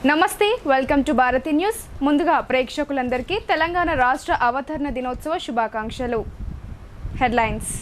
నమస్తే, welcome to Bharati news. ముందుగా ప్రేక్షకులందరికీ తెలంగాణ రాష్ట్ర అవతరణ దినోత్సవ శుభాకాంక్షలు. హెడ్లైన్స్.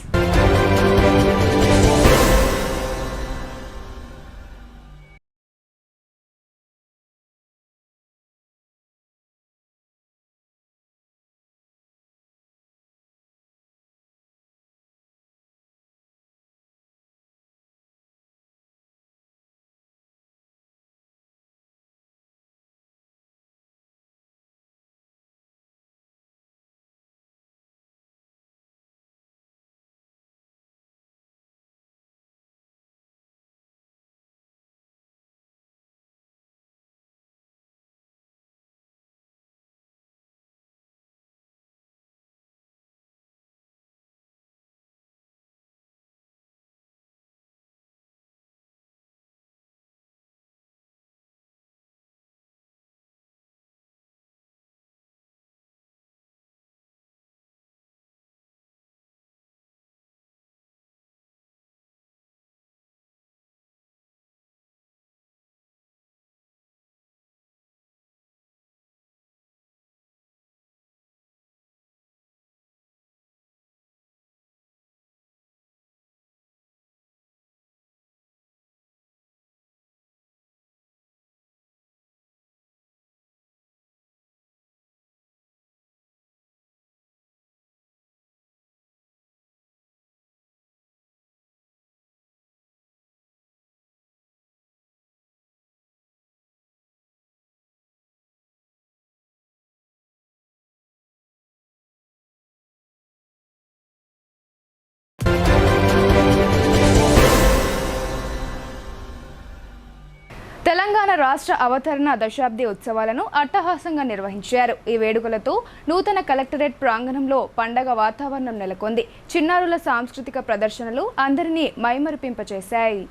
తెలంగాణ రాష్ట్ర అవతరణ దశాబ్ది ఉత్సవాలను అట్టహాసంగా నిర్వహించారు. ఈ వేడుకలతో నూతన కలెక్టరేట్ ప్రాంగణంలో పండగ వాతావరణం నెలకొంది. చిన్నారుల సాంస్కృతిక ప్రదర్శనలు అందరినీ మైమరిపింపచేశాయి.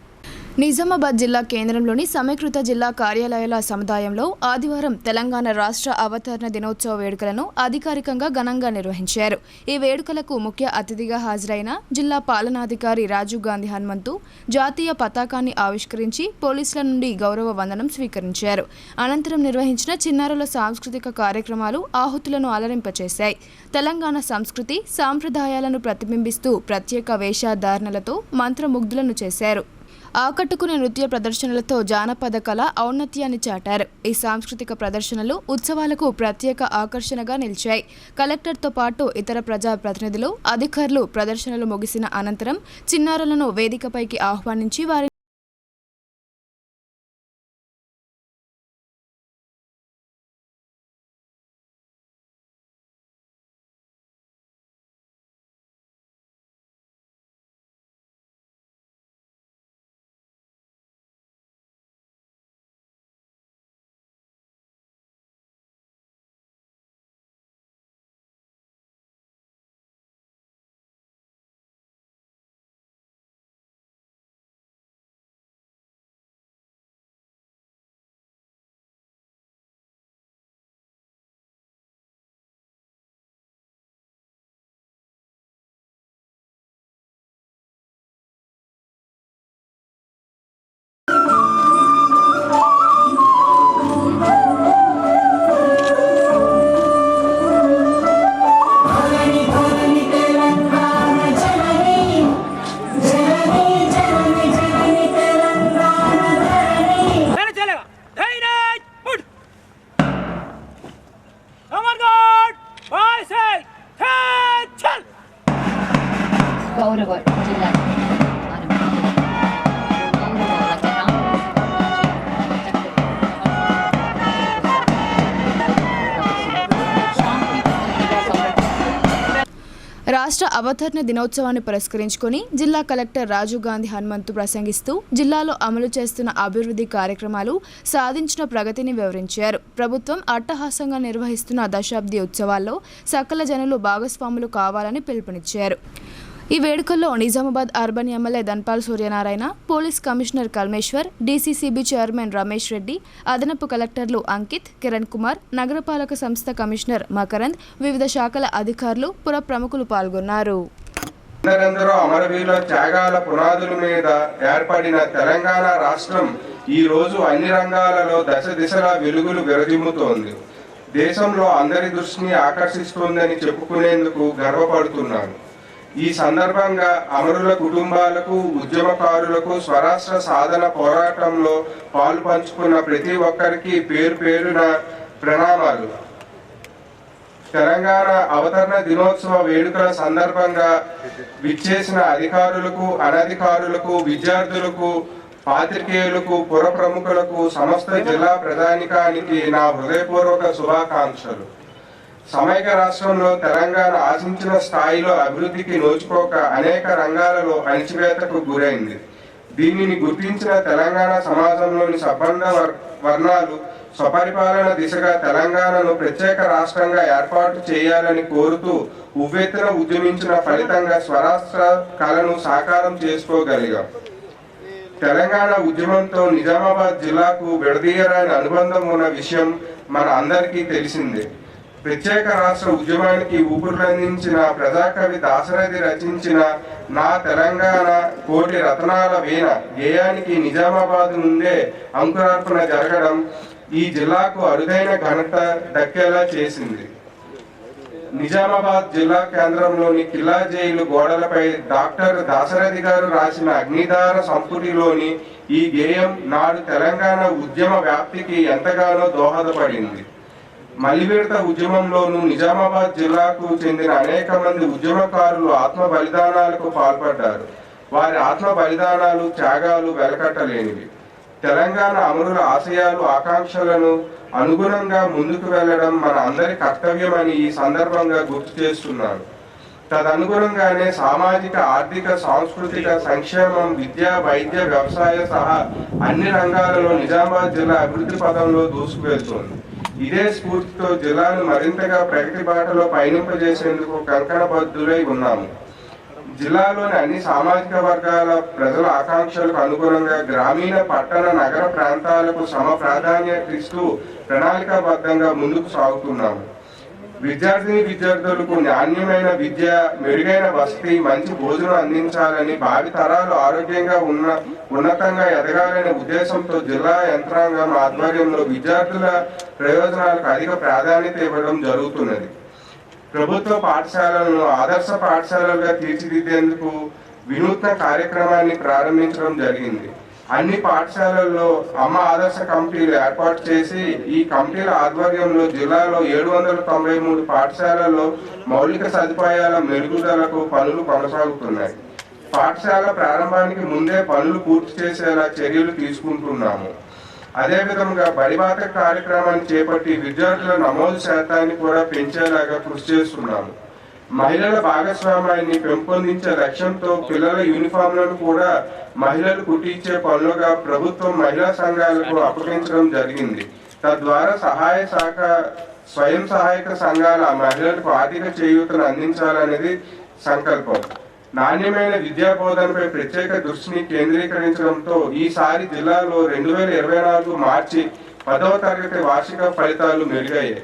నిజామాబాద్ జిల్లా కేంద్రంలోని సమీకృత జిల్లా కార్యాలయాల సముదాయంలో ఆదివారం తెలంగాణ రాష్ట్ర అవతరణ దినోత్సవ వేడుకలను అధికారికంగా ఘనంగా నిర్వహించారు. ఈ వేడుకలకు ముఖ్య అతిథిగా హాజరైన జిల్లా పాలనాధికారి రాజీవ్ గాంధీ హనుమంతు జాతీయ పతాకాన్ని ఆవిష్కరించి పోలీసుల నుండి గౌరవ వందనం స్వీకరించారు. అనంతరం నిర్వహించిన చిన్నారుల సాంస్కృతిక కార్యక్రమాలు ఆహుతులను అలరింపచేశాయి. తెలంగాణ సంస్కృతి సాంప్రదాయాలను ప్రతిబింబిస్తూ ప్రత్యేక వేషధారణలతో మంత్రముగ్ధులను చేశారు. ఆకట్టుకునే నృత్య ప్రదర్శనలతో జానపద కళ ఔన్నత్యాన్ని చాటారు. ఈ సాంస్కృతిక ప్రదర్శనలు ఉత్సవాలకు ప్రత్యేక ఆకర్షణగా నిలిచాయి. కలెక్టర్తో పాటు ఇతర ప్రజా ప్రతినిధులు, అధికారులు ప్రదర్శనలు ముగిసిన అనంతరం చిన్నారులను వేదికపైకి ఆహ్వానించి వారి రాష్ట్ర అవతరణ దినోత్సవాన్ని పురస్కరించుకొని జిల్లా కలెక్టర్ రాజీవ్ గాంధీ హనుమంతు ప్రసంగిస్తూ జిల్లాలో అమలు చేస్తున్న అభివృద్ధి కార్యక్రమాలు, సాధించిన ప్రగతిని వివరించారు. ప్రభుత్వం అట్టహాసంగా నిర్వహిస్తున్న దశాబ్ది ఉత్సవాల్లో సకల జనులు భాగస్వాములు కావాలని పిలుపునిచ్చారు. ఈ వేడుకల్లో Nizamabad urban MLA Dhanpal Suryanarayana, police commissioner Kalmeshwar, DCCB chairman Ramesh Reddy, అదనపు కలెక్టర్లు అంకిత్, కిరణ్ కుమార్, నగరపాలక సంస్థ కమిషనర్ మకరంద్, వివిధ శాఖల అధికారులు, పుర ప్రముఖులు పాల్గొన్నారు. ఎందరెందరో అమరవీరుల త్యాగాల పునాదుల మీద ఏర్పడిన తెలంగాణ రాష్ట్రం ఈ రోజు అన్ని రంగాలలో దశ దిశలా వెలుగులు విరజిమ్ముతోంది. దేశంలో అందరి దృష్టిని ఆకర్షిస్తోందని చెప్పుకునేందుకు గర్వపడుతున్నాను. ఈ సందర్భంగా అమరుల కుటుంబాలకు, ఉద్యమకారులకు, స్వరాష్ట్ర సాధన పోరాటంలో పాలు పంచుకున్న ప్రతి ఒక్కరికి పేరు పేరున ప్రణామాలు. తెలంగాణ అవతరణ దినోత్సవ వేడుకల సందర్భంగా విచ్చేసిన అధికారులకు, అనధికారులకు, విద్యార్థులకు, పాత్రికేయులకు, పుర ప్రముఖులకు, సమస్త జిల్లా ప్రజానికానికి నా హృదయపూర్వక శుభాకాంక్షలు. సమైక్య రాష్ట్రంలో తెలంగాణ ఆశించిన స్థాయిలో అభివృద్ధికి నోచుకోక అనేక రంగాలలో అణిచివేతకు గురైంది. దీనిని గుర్తించిన తెలంగాణ సమాజంలోని సబ్బండ వర్ణాలు స్వపరిపాలన దిశగా తెలంగాణను ప్రత్యేక రాష్ట్రంగా ఏర్పాటు చేయాలని కోరుతూ ఉవ్వెత్తున ఉద్యమించిన ఫలితంగా స్వరాష్ట్ర కళను సాకారం చేసుకోగలిగాం. తెలంగాణ ఉద్యమంతో నిజామాబాద్ జిల్లాకు విడదీయరాని అనుబంధం ఉన్న విషయం మన అందరికీ తెలిసిందే. ప్రత్యేక రాష్ట్ర ఉద్యమానికి ఊపిరులందించిన ప్రజాకవి దాశరథి రచించిన నా తెలంగాణ కోటి రతనాల వీణ గేయానికి నిజామాబాద్ నుండే అంకురార్పణ జరగడం ఈ జిల్లాకు అరుదైన ఘనత దక్కేలా చేసింది. నిజామాబాద్ జిల్లా కేంద్రంలోని కిల్లా జైలు గోడలపై డాక్టర్ దాశరథి గారు రాసిన అగ్నిధార సంపుటిలోని ఈ గేయం నాడు తెలంగాణ ఉద్యమ వ్యాప్తికి ఎంతగానో దోహదపడింది. మలివిడత ఉద్యమంలోనూ నిజామాబాద్ జిల్లాకు చెందిన అనేక మంది ఉద్యమకారులు ఆత్మ బలిదానాలకు పాల్పడ్డారు. వారి ఆత్మ బలిదానాలు, త్యాగాలు వెలకట్టలేనివి. తెలంగాణ అమరుల ఆశయాలు, ఆకాంక్షలను అనుగుణంగా ముందుకు వెళ్లడం మన అందరి కర్తవ్యమని ఈ సందర్భంగా గుర్తు చేస్తున్నాను. తదనుగుణంగానే సామాజిక, ఆర్థిక, సాంస్కృతిక సంక్షేమం, విద్య, వైద్య, వ్యవసాయ సహా అన్ని రంగాలలో నిజామాబాద్ జిల్లా అభివృద్ధి పథంలో దూసుకువెళ్తోంది. ఇదే స్ఫూర్తితో జిల్లాను మరింతగా ప్రగతి బాటలో పయనింపజేసేందుకు కంకణబద్ధులై ఉన్నాము. జిల్లాలోని అన్ని సామాజిక వర్గాల ప్రజల ఆకాంక్షలకు అనుగుణంగా గ్రామీణ, పట్టణ, నగర ప్రాంతాలకు సమ ప్రాధాన్యత ఇస్తూ ప్రణాళికాబద్ధంగా ముందుకు సాగుతున్నాము. విద్యార్థులకు నాణ్యమైన విద్య, మెరుగైన వసతి, మంచి భోజనం అందించాలని, భావి తరాలు ఆరోగ్యంగా ఉన్నతంగా ఎదగాలనే ఉద్దేశంతో జిల్లా యంత్రాంగం ఆధ్వర్యంలో విద్యార్థుల ప్రయోజనాలకు అధిక ప్రాధాన్యత ఇవ్వడం జరుగుతున్నది. ప్రభుత్వ పాఠశాలలను ఆదర్శ పాఠశాలలుగా తీర్చిదిద్దేందుకు వినూత్న కార్యక్రమాన్ని ప్రారంభించడం జరిగింది. అన్ని పాఠశాలల్లో అమ్మ ఆదర్శ కమిటీలు ఏర్పాటు చేసి ఈ కమిటీల ఆధ్వర్యంలో జిల్లాలో 793 పాఠశాలల్లో మౌలిక సదుపాయాల మెరుగుదలకు పనులు కొనసాగుతున్నాయి. పాఠశాల ప్రారంభానికి ముందే పనులు పూర్తి చేసేలా చర్యలు తీసుకుంటున్నాము. అదేవిధంగా బడిబాట కార్యక్రమాన్ని చేపట్టి విద్యార్థుల నమోదు శాతాన్ని కూడా పెంచేలాగా కృషి చేస్తున్నాము. మహిళల భాగస్వామ్యాన్ని పెంపొందించే లక్ష్యంతో పిల్లల యూనిఫామ్లను కూడా మహిళలు కుట్టించే పనులుగా ప్రభుత్వం మహిళా సంఘాలకు అప్పగించడం జరిగింది. తద్వారా స్వయం సహాయక సంఘాల మహిళలకు ఆర్థిక చేయూతను అందించాలనేది సంకల్పం. నాణ్యమైన విద్యా బోధనపై ప్రత్యేక దృష్టిని కేంద్రీకరించడంతో ఈసారి జిల్లాలో 2024 మార్చి 10వ తరగతి వార్షిక ఫలితాలు మెరుగయ్యాయి.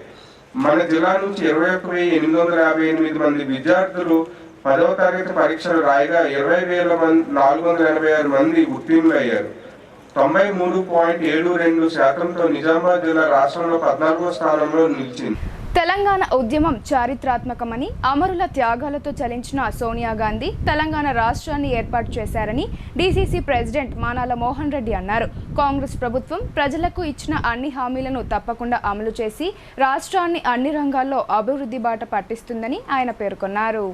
మన జిల్లా నుంచి 21,858 మంది విద్యార్థులు 10వ తరగతి పరీక్షలు రాయగా 20,486 మంది ఉత్తీర్ణులయ్యారు. 93.72% నిజామాబాద్ జిల్లా రాష్ట్రంలో 14వ స్థానంలో నిలిచింది. తెలంగాణ ఉద్యమం చారిత్రాత్మకమని, అమరుల త్యాగాలతో చలించిన సోనియా గాంధీ తెలంగాణ రాష్ట్రాన్ని ఏర్పాటు చేశారని డీసీసీ ప్రెసిడెంట్ మానాల మోహన్ రెడ్డి అన్నారు. కాంగ్రెస్ ప్రభుత్వం ప్రజలకు ఇచ్చిన అన్ని హామీలను తప్పకుండా అమలు చేసి రాష్ట్రాన్ని అన్ని రంగాల్లో అభివృద్ధి బాట పట్టిస్తుందని ఆయన పేర్కొన్నారు.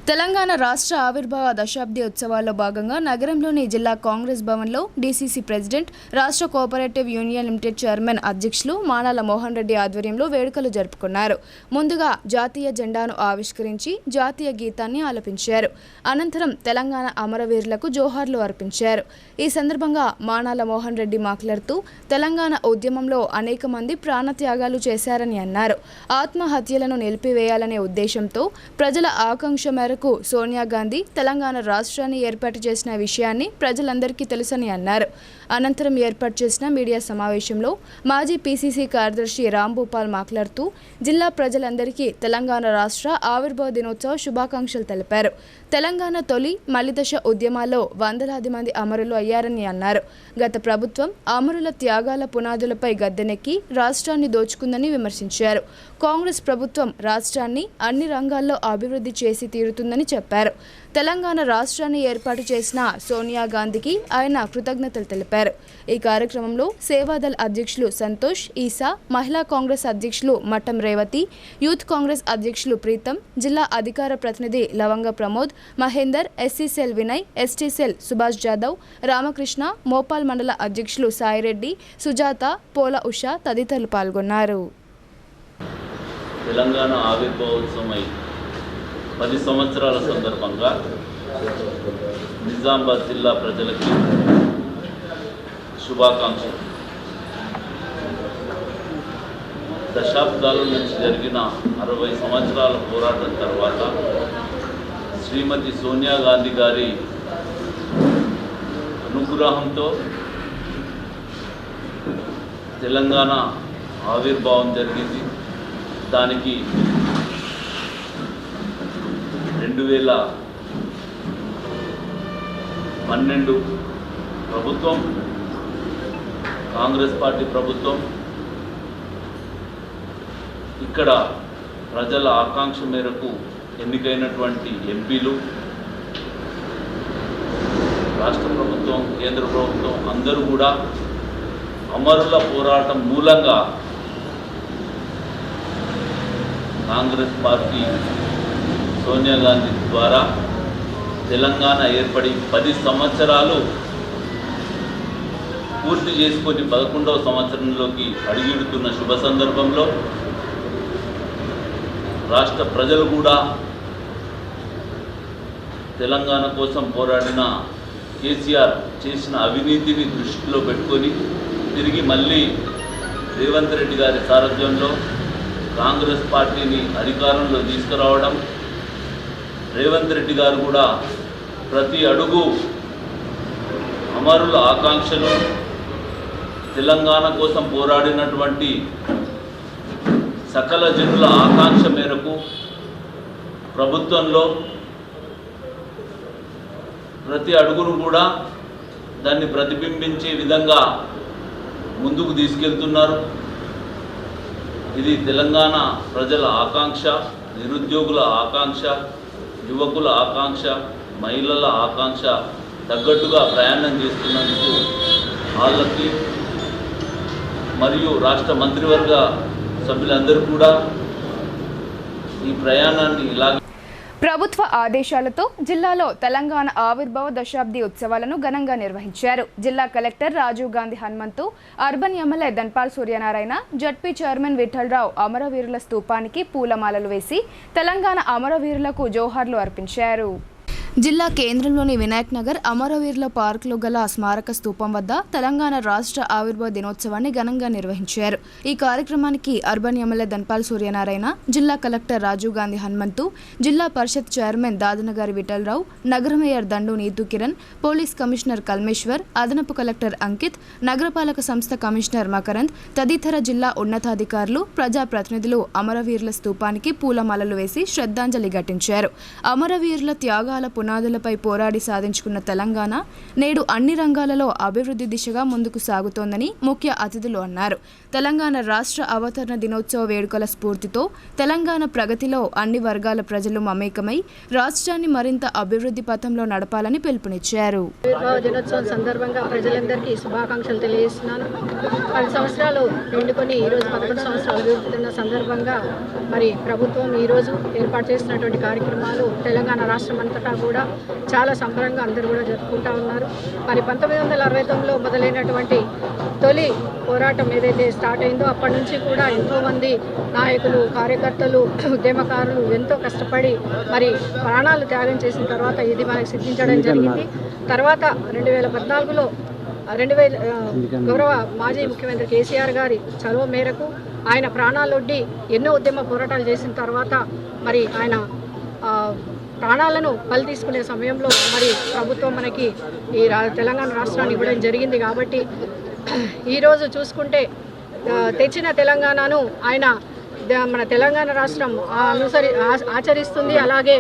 తెలంగాణ రాష్ట్ర ఆవిర్భావ దశాబ్ది ఉత్సవాల్లో భాగంగా నగరంలోని జిల్లా కాంగ్రెస్ భవన్లో డీసీసీ ప్రెసిడెంట్, రాష్ట్ర కోఆపరేటివ్ యూనియన్ లిమిటెడ్ చైర్మన్ అధ్యక్షులు మానాల మోహన్ రెడ్డి ఆధ్వర్యంలో వేడుకలు జరుపుకున్నారు. ముందుగా జాతీయ జెండాను ఆవిష్కరించి జాతీయ గీతాన్ని ఆలపించారు. అనంతరం తెలంగాణ అమరవీరులకు జోహార్లు అర్పించారు. ఈ సందర్భంగా మానాల మోహన్ రెడ్డి మాట్లాడుతూ తెలంగాణ ఉద్యమంలో అనేక మంది ప్రాణత్యాగాలు చేశారని అన్నారు. ఆత్మహత్యలను నిలిపివేయాలనే ఉద్దేశంతో ప్రజల ఆకాంక్ష మేరకు సోనియా గాంధీ తెలంగాణ రాష్ట్రాన్ని ఏర్పాటు చేసిన విషయాన్ని ప్రజలందరికీ తెలుసని అన్నారు. అనంతరం ఏర్పాటు చేసిన మీడియా సమావేశంలో మాజీ పీసీసీ కార్యదర్శి రాంభూపాల్ మాట్లాడుతూ జిల్లా ప్రజలందరికీ తెలంగాణ రాష్ట్ర ఆవిర్భావ దినోత్సవ శుభాకాంక్షలు తెలిపారు. తెలంగాణ తొలి మలిదశ ఉద్యమాల్లో వందలాది మంది అమరులు అయ్యారని అన్నారు. గత ప్రభుత్వం అమరుల త్యాగాల పునాదులపై గద్దెనెక్కి రాష్ట్రాన్ని దోచుకుందని విమర్శించారు. కాంగ్రెస్ ప్రభుత్వం రాష్ట్రాన్ని అన్ని రంగాల్లో అభివృద్ధి చేసి తీరుతుందని చెప్పారు. తెలంగాణ రాష్ట్రాన్ని ఏర్పాటు చేసిన సోనియా గాంధీకి ఆయన కృతజ్ఞతలు తెలిపారు. ఈ కార్యక్రమంలో సేవాదళ్ అధ్యక్షులు సంతోష్, ఈసా, మహిళా కాంగ్రెస్ అధ్యక్షులు మఠం రేవతి, యూత్ కాంగ్రెస్ అధ్యక్షులు ప్రీతం, జిల్లా అధికార ప్రతినిధి లవంగ Pramod, Mahender, SC cell Vinay, ST cell Subhash Jadhav, Ramakrishna, Mopal మండల అధ్యక్షులు సాయిరెడ్డి, సుజాత, పోల ఉష తదితరులు పాల్గొన్నారు. తెలంగాణ ఆవిర్భావోత్సవమై 10 సంవత్సరాల సందర్భంగా నిజామాబాద్ జిల్లా ప్రజలకి శుభాకాంక్షలు. దశాబ్దాల నుంచి జరిగిన 60 సంవత్సరాల పోరాటం తర్వాత శ్రీమతి సోనియా గాంధీ గారి అనుగ్రహంతో తెలంగాణ ఆవిర్భావం జరిగింది. దానికి 2012 ప్రభుత్వం, కాంగ్రెస్ పార్టీ ప్రభుత్వం ఇక్కడ ప్రజల ఆకాంక్ష మేరకు ఎన్నికైనటువంటి ఎంపీలు, రాష్ట్ర ప్రభుత్వం, కేంద్ర ప్రభుత్వం అందరూ కూడా అమరుల పోరాటం మూలంగా కాంగ్రెస్ పార్టీ సోనియా గాంధీ ద్వారా తెలంగాణ ఏర్పడి 10 సంవత్సరాలు పూర్తి చేసుకొని 11వ సంవత్సరంలోకి అడుగుడుతున్న శుభ సందర్భంలో రాష్ట్ర ప్రజలు కూడా తెలంగాణ కోసం పోరాడిన కేసీఆర్ చేసిన అవినీతిని దృష్టిలో పెట్టుకొని తిరిగి మళ్ళీ రేవంత్ రెడ్డి గారి సారథ్యంలో కాంగ్రెస్ పార్టీని అధికారంలో తీసుకురావడం, రేవంత్ రెడ్డి గారు కూడా ప్రతి అడుగు అమరుల ఆకాంక్షలు, తెలంగాణ కోసం పోరాడినటువంటి సకల జనుల ఆకాంక్ష మేరకు ప్రభుత్వంలో ప్రతి అడుగును కూడా దాన్ని ప్రతిబింబించే విధంగా ముందుకు తీసుకెళ్తున్నారు. ఇది తెలంగాణ ప్రజల ఆకాంక్ష, నిరుద్యోగుల ఆకాంక్ష, యువకుల ఆకాంక్ష, మహిళల ఆకాంక్ష తగ్గట్టుగా ప్రయాణం చేస్తున్నందుకు వాళ్ళకి మరియు రాష్ట్ర మంత్రివర్గ సభ్యులందరూ కూడా ఈ ప్రయాణాన్ని ఇలాగే ప్రభుత్వ ఆదేశాలతో జిల్లాలో తెలంగాణ ఆవిర్భావ దశాబ్ది ఉత్సవాలను ఘనంగా నిర్వహించారు. జిల్లా collector Rajiv Gandhi Hanumanthu, urban MLA Dhanpal Suryanarayana, ZP chairman Vithalrao అమరవీరుల స్తూపానికి పూలమాలలు వేసి తెలంగాణ అమరవీరులకు జోహార్లు అర్పించారు. జిల్లా కేంద్రంలోని వినాయక్ నగర్ అమరవీరుల పార్కులో గల స్మారక స్తూపం వద్ద తెలంగాణ రాష్ట్ర ఆవిర్భావ దినోత్సవాన్ని ఘనంగా నిర్వహించారు. ఈ కార్యక్రమానికి అర్బన్ ఎమ్మెల్యే ధన్పాల్ సూర్యనారాయణ, జిల్లా కలెక్టర్ రాజీవ్ గాంధీ హనుమంతు, జిల్లా పరిషత్ చైర్మన్ దాదనగారి విఠలరావు, నగర మేయర్ దండు నీతు కిరణ్, పోలీస్ కమిషనర్ కల్మేశ్వర్, అదనపు కలెక్టర్ అంకిత్, నగరపాలక సంస్థ కమిషనర్ మకరంద్ తదితర జిల్లా ఉన్నతాధికారులు, ప్రజాప్రతినిధులు అమరవీరుల స్తూపానికి పూలమాలలు వేసి శ్రద్ధాంజలి ఘటించారు. అమరవీరుల త్యాగాల పునాదులపై పోరాడి సాధించుకున్న తెలంగాణ నేడు అన్ని రంగాలలో అభివృద్ధి దిశగా ముందుకు సాగుతోందని ముఖ్య అతిథులు అన్నారు. తెలంగాణ రాష్ట్ర అవతరణ దినోత్సవ వేడుకల స్ఫూర్తితో తెలంగాణ ప్రగతిలో అన్ని వర్గాల ప్రజలు మమేకమై రాష్ట్రాన్ని మరింత అభివృద్ధి పథంలో నడపాలని పిలుపునిచ్చారు. దినోత్సవం సందర్భంగా ప్రజలందరికీ శుభాకాంక్షలు తెలియజేస్తున్నాను. 10 సంవత్సరాలు నిండుకొని ఈరోజు 11 సంవత్సరాలు జరుగుతున్న సందర్భంగా మరి ప్రభుత్వం ఈరోజు ఏర్పాటు చేసినటువంటి కార్యక్రమాలు తెలంగాణ రాష్ట్రం అంతటా కూడా చాలా సంబరంగా అందరూ కూడా జరుపుకుంటూ ఉన్నారు. మరి 1969లో మొదలైనటువంటి తొలి పోరాటం ఏదైతే స్టార్ట్ అయిందో అప్పటి నుంచి కూడా ఎంతోమంది నాయకులు, కార్యకర్తలు, ఉద్యమకారులు ఎంతో కష్టపడి మరి ప్రాణాలు త్యాగం చేసిన తర్వాత ఇది మనకు సిద్ధించడం జరిగింది. తర్వాత 2014లో గౌరవ మాజీ ముఖ్యమంత్రి కేసీఆర్ గారి చొరవ మేరకు ఆయన ప్రాణాలొడ్డి ఎన్నో ఉద్యమ పోరాటాలు చేసిన తర్వాత మరి ఆయన ప్రాణాలను బలి తీసుకునే సమయంలో మరి ప్రభుత్వం మనకి ఈ తెలంగాణ రాష్ట్రాన్ని ఇవ్వడం జరిగింది. కాబట్టి ఈరోజు చూసుకుంటే తెచ్చిన తెలంగాణను ఆయన మన తెలంగాణ రాష్ట్రం ఆచరిస్తుంది, అలాగే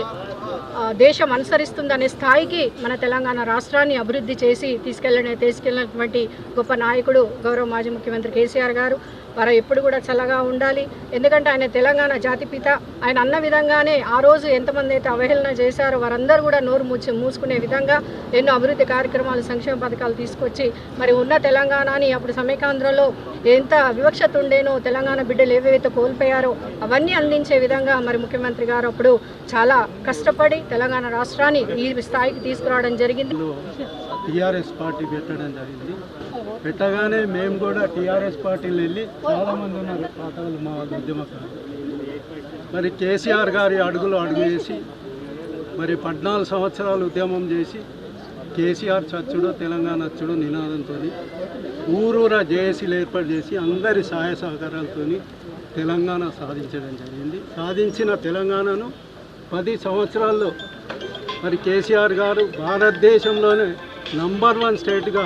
దేశం అనుసరిస్తుంది అనే స్థాయికి మన తెలంగాణ రాష్ట్రాన్ని అభివృద్ధి చేసి తీసుకెళ్ళినటువంటి గొప్ప నాయకుడు గౌరవ మాజీ ముఖ్యమంత్రి కేసీఆర్ గారు. వారు ఎప్పుడు కూడా చల్లగా ఉండాలి. ఎందుకంటే ఆయన తెలంగాణ జాతిపిత. ఆయన అన్న విధంగానే ఆ రోజు ఎంతమంది అయితే అవహేళన చేశారో వారందరూ కూడా నోరు మూసుకునే విధంగా ఎన్నో అభివృద్ధి కార్యక్రమాలు, సంక్షేమ పథకాలు తీసుకొచ్చి మరి ఉన్న తెలంగాణని అప్పుడు సమైకాంధ్రలో ఎంత వివక్షత ఉండేనో, తెలంగాణ బిడ్డలు ఏవైతే కోల్పోయారో అవన్నీ అందించే విధంగా మరి ముఖ్యమంత్రి గారు అప్పుడు చాలా కష్టపడి తెలంగాణ రాష్ట్రాన్ని ఈ స్థాయికి తీసుకురావడం జరిగింది. టీఆర్ఎస్ పార్టీ పెట్టడం జరిగింది. పెట్టగానే మేము కూడా టీఆర్ఎస్ పార్టీలు వెళ్ళి చాలామంది ఉన్నారు పాతలు మా ఉద్యమకారులు. మరి కేసీఆర్ గారి అడుగు వేసి మరి 14 సంవత్సరాలు ఉద్యమం చేసి కేసీఆర్ చచ్చుడు తెలంగాణ అచ్చుడు నినాదంతో ఊరూరా జేఏసీలు ఏర్పాటు చేసి అందరి సహాయ సహకారాలతో తెలంగాణ సాధించడం జరిగింది. సాధించిన తెలంగాణను 10 సంవత్సరాల్లో మరి కేసీఆర్ గారు భారతదేశంలోనే నంబర్ 1 స్టేట్గా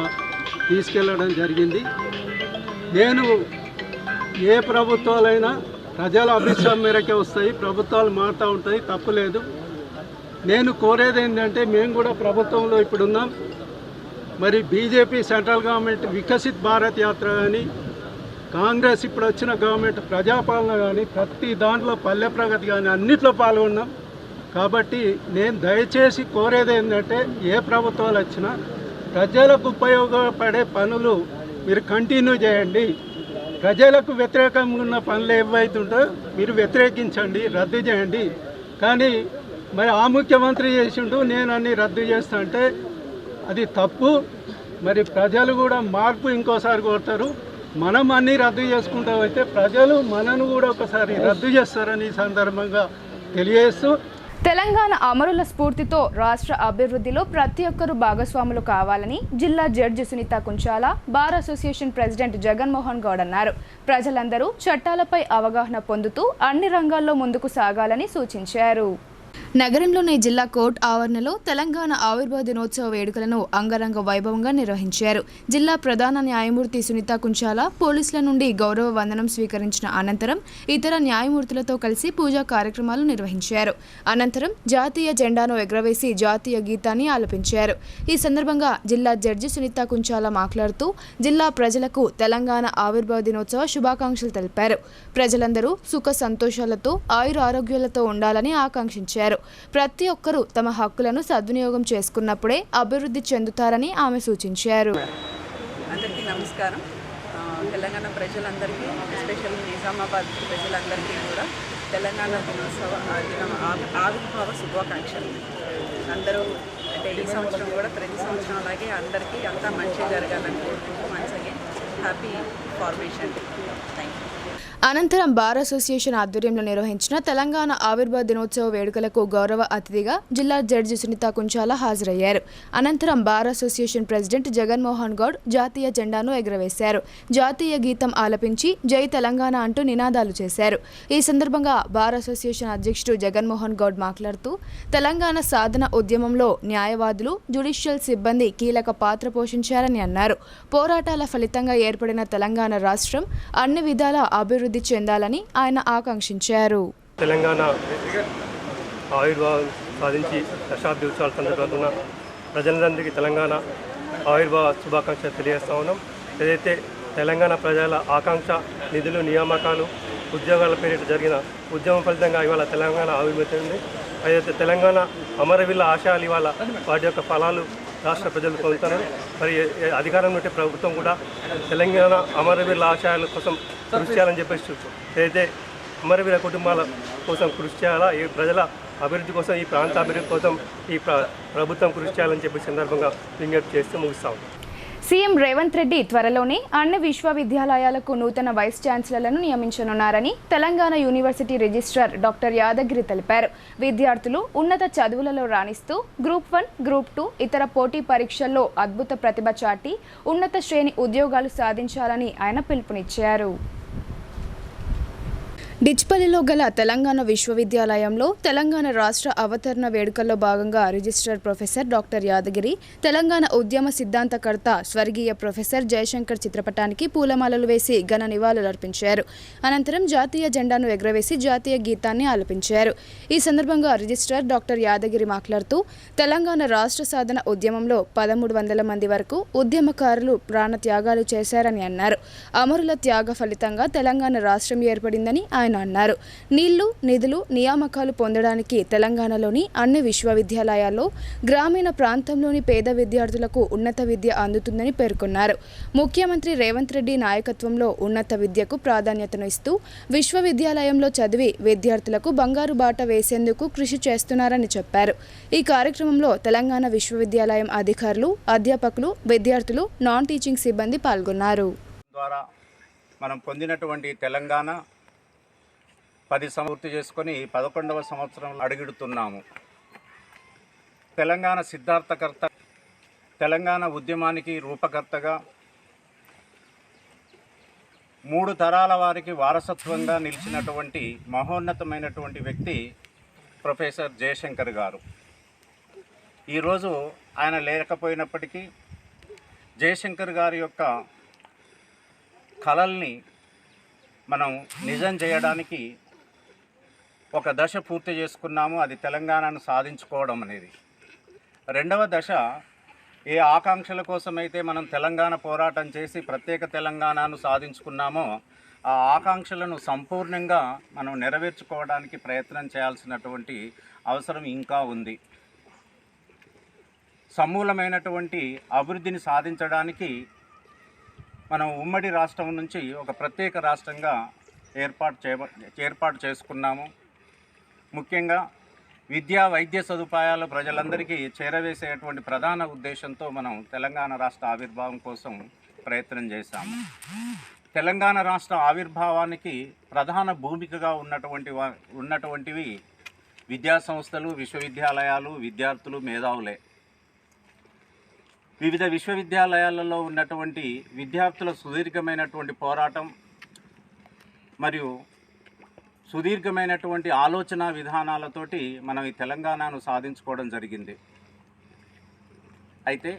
తీసుకెళ్ళడం జరిగింది. నేను ఏ ప్రభుత్వాలైనా ప్రజల అభిప్రాయం మేరకే వస్తాయి, ప్రభుత్వాలు మారుతూ ఉంటాయి, తప్పులేదు. నేను కోరేది ఏంటంటే మేము కూడా ప్రభుత్వంలో ఇప్పుడున్నాం. మరి BJP central government Viksit Bharat యాత్ర కానీ, కాంగ్రెస్ ఇప్పుడు వచ్చిన గవర్నమెంట్ ప్రజాపాలన కానీ, ప్రతి దాంట్లో పల్లె ప్రగతి కానీ అన్నిట్లో పాల్గొన్నాం. కాబట్టి నేను దయచేసి కోరేది ఏంటంటే ఏ ప్రభుత్వాలు వచ్చినా ప్రజలకు ఉపయోగపడే పనులు మీరు కంటిన్యూ చేయండి. ప్రజలకు వ్యతిరేకంగా ఉన్న పనులు ఏవైతుంటో మీరు వ్యతిరేకించండి, రద్దు చేయండి. కానీ మరి ఆ ముఖ్యమంత్రి చేసిండు నేను అన్ని రద్దు చేస్తా అంటే అది తప్పు. మరి ప్రజలు కూడా మార్పు ఇంకోసారి కోరుతారు. మనం అన్నీ రద్దు చేసుకుంటామైతే ప్రజలు మనను కూడా ఒకసారి రద్దు చేస్తారని ఈ సందర్భంగా తెలియజేస్తూ, తెలంగాణ అమరుల స్ఫూర్తితో రాష్ట్ర అభివృద్ధిలో ప్రతి ఒక్కరూ భాగస్వాములు కావాలని జిల్లా judge Sunitha Kunchala, bar association president Jaganmohan Goud అన్నారు. ప్రజలందరూ చట్టాలపై అవగాహన పొందుతూ అన్ని రంగాల్లో ముందుకు సాగాలని సూచించారు. నగరంలోని జిల్లా కోర్టు ఆవరణలో తెలంగాణ ఆవిర్భావ దినోత్సవ వేడుకలను అంగరంగ వైభవంగా నిర్వహించారు. జిల్లా ప్రధాన న్యాయమూర్తి సునీత కుంచాల పోలీసుల నుండి గౌరవ వందనం స్వీకరించిన అనంతరం ఇతర న్యాయమూర్తులతో కలిసి పూజా కార్యక్రమాలు నిర్వహించారు. అనంతరం జాతీయ జెండాను ఎగురవేసి జాతీయ గీతాన్ని ఆలపించారు. ఈ సందర్భంగా జిల్లా జడ్జి సునీత కుంచాల మాట్లాడుతూ జిల్లా ప్రజలకు తెలంగాణ ఆవిర్భావ దినోత్సవ శుభాకాంక్షలు తెలిపారు. ప్రజలందరూ సుఖ సంతోషాలతో ఆయుర ఆరోగ్యాలతో ఉండాలని ఆకాంక్షించారు. ప్రతి ఒక్కరూ తమ హక్కులను సద్వినియోగం చేసుకున్నప్పుడే అభివృద్ధి చెందుతారని ఆమె సూచించారు. అందరికీ నమస్కారం. తెలంగాణ ప్రజలందరికీ, ఎస్పెషల్లీ నిజామాబాద్ ప్రజలందరికీ కూడా తెలంగాణ దినోత్సవ ఆవిర్భావ శుభాకాంక్షలు. అందరూ అంటే ఈ సంవత్సరం కూడా ప్రతి సంవత్సరం అలాగే అందరికీ అంతా మంచిగా జరగాలని కోరుకుంటూ once again happy formation. Thank you. అనంతరం బార్ అసోసియేషన్ ఆధ్వర్యంలో నిర్వహించిన తెలంగాణ ఆవిర్భావ దినోత్సవ వేడుకలకు గౌరవ అతిథిగా జిల్లా జడ్జి సునీత కుంచాల హాజరయ్యారు. అనంతరం bar association president Jaganmohan Goud జాతీయ జెండాను ఎగురవేశారు. జాతీయ గీతం ఆలపించి జై తెలంగాణ అంటూ నినాదాలు చేశారు. ఈ సందర్భంగా బార్ అసోసియేషన్ అధ్యక్షుడు జగన్మోహన్ గౌడ్ మాట్లాడుతూ తెలంగాణ సాధన ఉద్యమంలో న్యాయవాదులు, జ్యుడిషియల్ సిబ్బంది కీలక పాత్ర పోషించారని అన్నారు. పోరాటాల ఫలితంగా ఏర్పడిన తెలంగాణ రాష్ట్రం అన్ని విధాల అభివృద్ధి చెందాలని ఆయన ఆకాంక్షించారు. తెలంగాణ ఆవిర్భావం సాధించి దశాబ్ది ఉత్సవాల సందర్భంగా ప్రజలందరికీ తెలంగాణ ఆవిర్భావ శుభాకాంక్షలు తెలియజేస్తా ఉన్నాం. ఏదైతే తెలంగాణ ప్రజల ఆకాంక్ష, నిధులు, నియామకాలు, ఉద్యోగాల పేరిట జరిగిన ఉద్యమం ఫలితంగా ఇవాళ తెలంగాణ ఆవిర్భవించింది. ఏదైతే తెలంగాణ అమరవీరుల ఆశయాలు ఇవాళ వాటి యొక్క ఫలాలు రాష్ట్ర ప్రజలు పొందుతున్నారు. మరి అధికారం నుండి ప్రభుత్వం కూడా తెలంగాణ అమరవీరుల ఆశయాల కోసం కృషి చేయాలని చెప్పేసి, ఏదైతే అమరవీర కుటుంబాల కోసం కృషి చేయాలా, ఈ ప్రజల అభివృద్ధి కోసం, ఈ ప్రాంత అభివృద్ధి కోసం ఈ ప్రభుత్వం కృషి చేయాలని చెప్పే సందర్భంగా విజ్ఞప్తి చేస్తూ ముగిస్తాం. సీఎం రేవంత్ రెడ్డి త్వరలోనే అన్ని విశ్వవిద్యాలయాలకు నూతన వైస్ ఛాన్సలర్లను నియమించనున్నారని Telangana university registrar doctor Yadagiri తెలిపారు. విద్యార్థులు ఉన్నత చదువులలో రాణిస్తూ గ్రూప్ 1, గ్రూప్ 2 ఇతర పోటీ పరీక్షల్లో అద్భుత ప్రతిభ చాటి ఉన్నత శ్రేణి ఉద్యోగాలు సాధించాలని ఆయన పిలుపునిచ్చారు. డిచ్పల్లిలో గల తెలంగాణ విశ్వవిద్యాలయంలో తెలంగాణ రాష్ట్ర అవతరణ వేడుకల్లో భాగంగా registrar professor doctor Yadagiri, Telangana ఉద్యమ సిద్ధాంతకర్త స్వర్గీయ ప్రొఫెసర్ జయశంకర్ చిత్రపటానికి పూలమాలలు వేసి ఘన నివాళులర్పించారు. అనంతరం జాతీయ జెండాను ఎగురవేసి జాతీయ గీతాన్ని ఆలపించారు. ఈ సందర్భంగా రిజిస్ట్రార్ డాక్టర్ యాదగిరి మాట్లాడుతూ తెలంగాణ రాష్ట్ర సాధన ఉద్యమంలో 1300 మంది వరకు ఉద్యమకారులు ప్రాణత్యాగాలు చేశారని అన్నారు. అమరుల త్యాగ ఫలితంగా తెలంగాణ రాష్ట్రం ఏర్పడిందని ఆయన అన్నారు. నీళ్లు, నిధులు, నియామకాలు పొందడానికి తెలంగాణలోని అన్ని విశ్వవిద్యాలయాల్లో గ్రామీణ ప్రాంతంలోని పేద విద్యార్థులకు ఉన్నత విద్య అందుతుందని పేర్కొన్నారు. ముఖ్యమంత్రి రేవంత్ రెడ్డి నాయకత్వంలో ఉన్నత విద్యకు ప్రాధాన్యతను ఇస్తూ విశ్వవిద్యాలయంలో చదివి విద్యార్థులకు బంగారు బాట వేసేందుకు కృషి చేస్తున్నారని చెప్పారు. ఈ కార్యక్రమంలో తెలంగాణ విశ్వవిద్యాలయం అధికారులు, అధ్యాపకులు, విద్యార్థులు, నాన్ టీచింగ్ సిబ్బంది పాల్గొన్నారు. ద్వారా మనం పొందినటువంటి తెలంగాణ 10 పూర్తి చేసుకొని 11వ సంవత్సరంలో అడుగిడుతున్నాము. తెలంగాణ సిద్ధార్థకర్త, తెలంగాణ ఉద్యమానికి రూపకర్తగా 3 తరాల వారికి వారసత్వంగా నిలిచినటువంటి మహోన్నతమైనటువంటి వ్యక్తి ప్రొఫెసర్ జయశంకర్ గారు. ఈరోజు ఆయన లేకపోయినప్పటికీ జయశంకర్ గారి యొక్క కలల్ని మనం నిజం చేయడానికి ఒక దశ పూర్తి చేసుకున్నాము. అది తెలంగాణను సాధించుకోవడం అనేది. రెండవ దశ, ఏ ఆకాంక్షల కోసమైతే మనం తెలంగాణ పోరాటం చేసి ప్రత్యేక తెలంగాణను సాధించుకున్నామో ఆ ఆకాంక్షలను సంపూర్ణంగా మనం నెరవేర్చుకోవడానికి ప్రయత్నం చేయాల్సినటువంటి అవసరం ఇంకా ఉంది. సమూలమైనటువంటి అభివృద్ధిని సాధించడానికి మనం ఉమ్మడి రాష్ట్రం నుంచి ఒక ప్రత్యేక రాష్ట్రంగా ఏర్పాటు చేసుకున్నాము. ముఖ్యంగా విద్యా వైద్య సదుపాయాలు ప్రజలందరికీ చేరవేసేటువంటి ప్రధాన ఉద్దేశంతో మనం తెలంగాణ రాష్ట్ర ఆవిర్భావం కోసం ప్రయత్నం చేశాము. తెలంగాణ రాష్ట్ర ఆవిర్భావానికి ప్రధాన భూమికగా ఉన్నటువంటివి విద్యా సంస్థలు, విశ్వవిద్యాలయాలు, విద్యార్థులు, మేధావులే. వివిధ విశ్వవిద్యాలయాలలో ఉన్నటువంటి విద్యార్థుల సుదీర్ఘమైనటువంటి పోరాటం మరియు సుదీర్ఘమైనటువంటి ఆలోచన విధానాలతోటి మనం ఈ తెలంగాణను సాధించుకోవడం జరిగింది. అయితే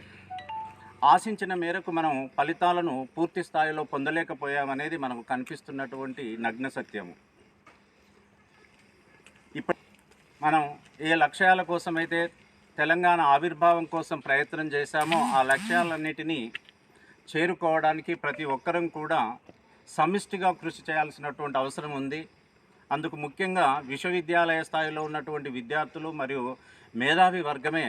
ఆశించిన మేరకు మనం ఫలితాలను పూర్తి స్థాయిలో పొందలేకపోయామనేది మనకు కనిపిస్తున్నటువంటి నగ్న సత్యము. ఇప్పుడు మనం ఏ లక్ష్యాల కోసమైతే తెలంగాణ ఆవిర్భావం కోసం ప్రయత్నం చేశామో ఆ లక్ష్యాలన్నిటినీ చేరుకోవడానికి ప్రతి ఒక్కరం కూడా సమిష్టిగా కృషి చేయాల్సినటువంటి అవసరం ఉంది. అందుకు ముఖ్యంగా విశ్వవిద్యాలయ స్థాయిలో ఉన్నటువంటి విద్యార్థులు మరియు మేధావి వర్గమే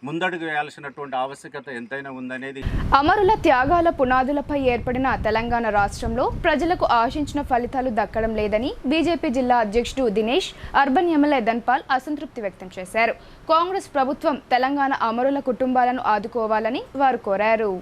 ముందడుగు వేయాల్సినటువంటి ఆవశ్యకత ఎంతైనా ఉందనేది. అమరుల త్యాగాల పునాదులపై ఏర్పడిన తెలంగాణ రాష్ట్రంలో ప్రజలకు ఆశించిన ఫలితాలు దక్కడం లేదని బీజేపీ జిల్లా అధ్యక్షుడు దినేష్, అర్బన్ ఎమ్మెల్యే ధన్పాల్ అసంతృప్తి వ్యక్తం చేశారు. కాంగ్రెస్ ప్రభుత్వం తెలంగాణ అమరుల కుటుంబాలను ఆదుకోవాలని వారు కోరారు.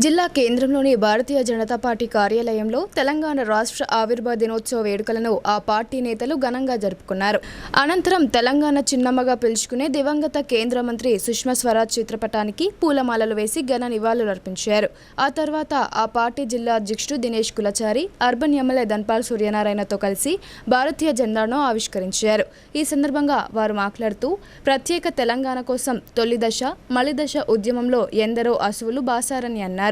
జిల్లా కేంద్రంలోని భారతీయ జనతా పార్టీ కార్యాలయంలో తెలంగాణ రాష్ట్ర ఆవిర్భావ దినోత్సవ వేడుకలను ఆ పార్టీ నేతలు ఘనంగా జరుపుకున్నారు. అనంతరం తెలంగాణ చిన్నమ్మగా పిలుచుకునే దివంగత కేంద్ర మంత్రి సుష్మా స్వరాజ్ చిత్రపటానికి పూలమాలలు వేసి ఘన నివాళులర్పించారు. ఆ తర్వాత ఆ పార్టీ జిల్లా అధ్యక్షుడు దినేష్ కులచారి, అర్బన్ ఎమ్మెల్యే ధన్పాల్ సూర్యనారాయణతో కలిసి భారతీయ జెండాను ఆవిష్కరించారు. ఈ సందర్భంగా వారు మాట్లాడుతూ ప్రత్యేక తెలంగాణ కోసం తొలి దశ, మలి దశ ఉద్యమంలో ఎందరో అసువులు బాసారని అన్నారు.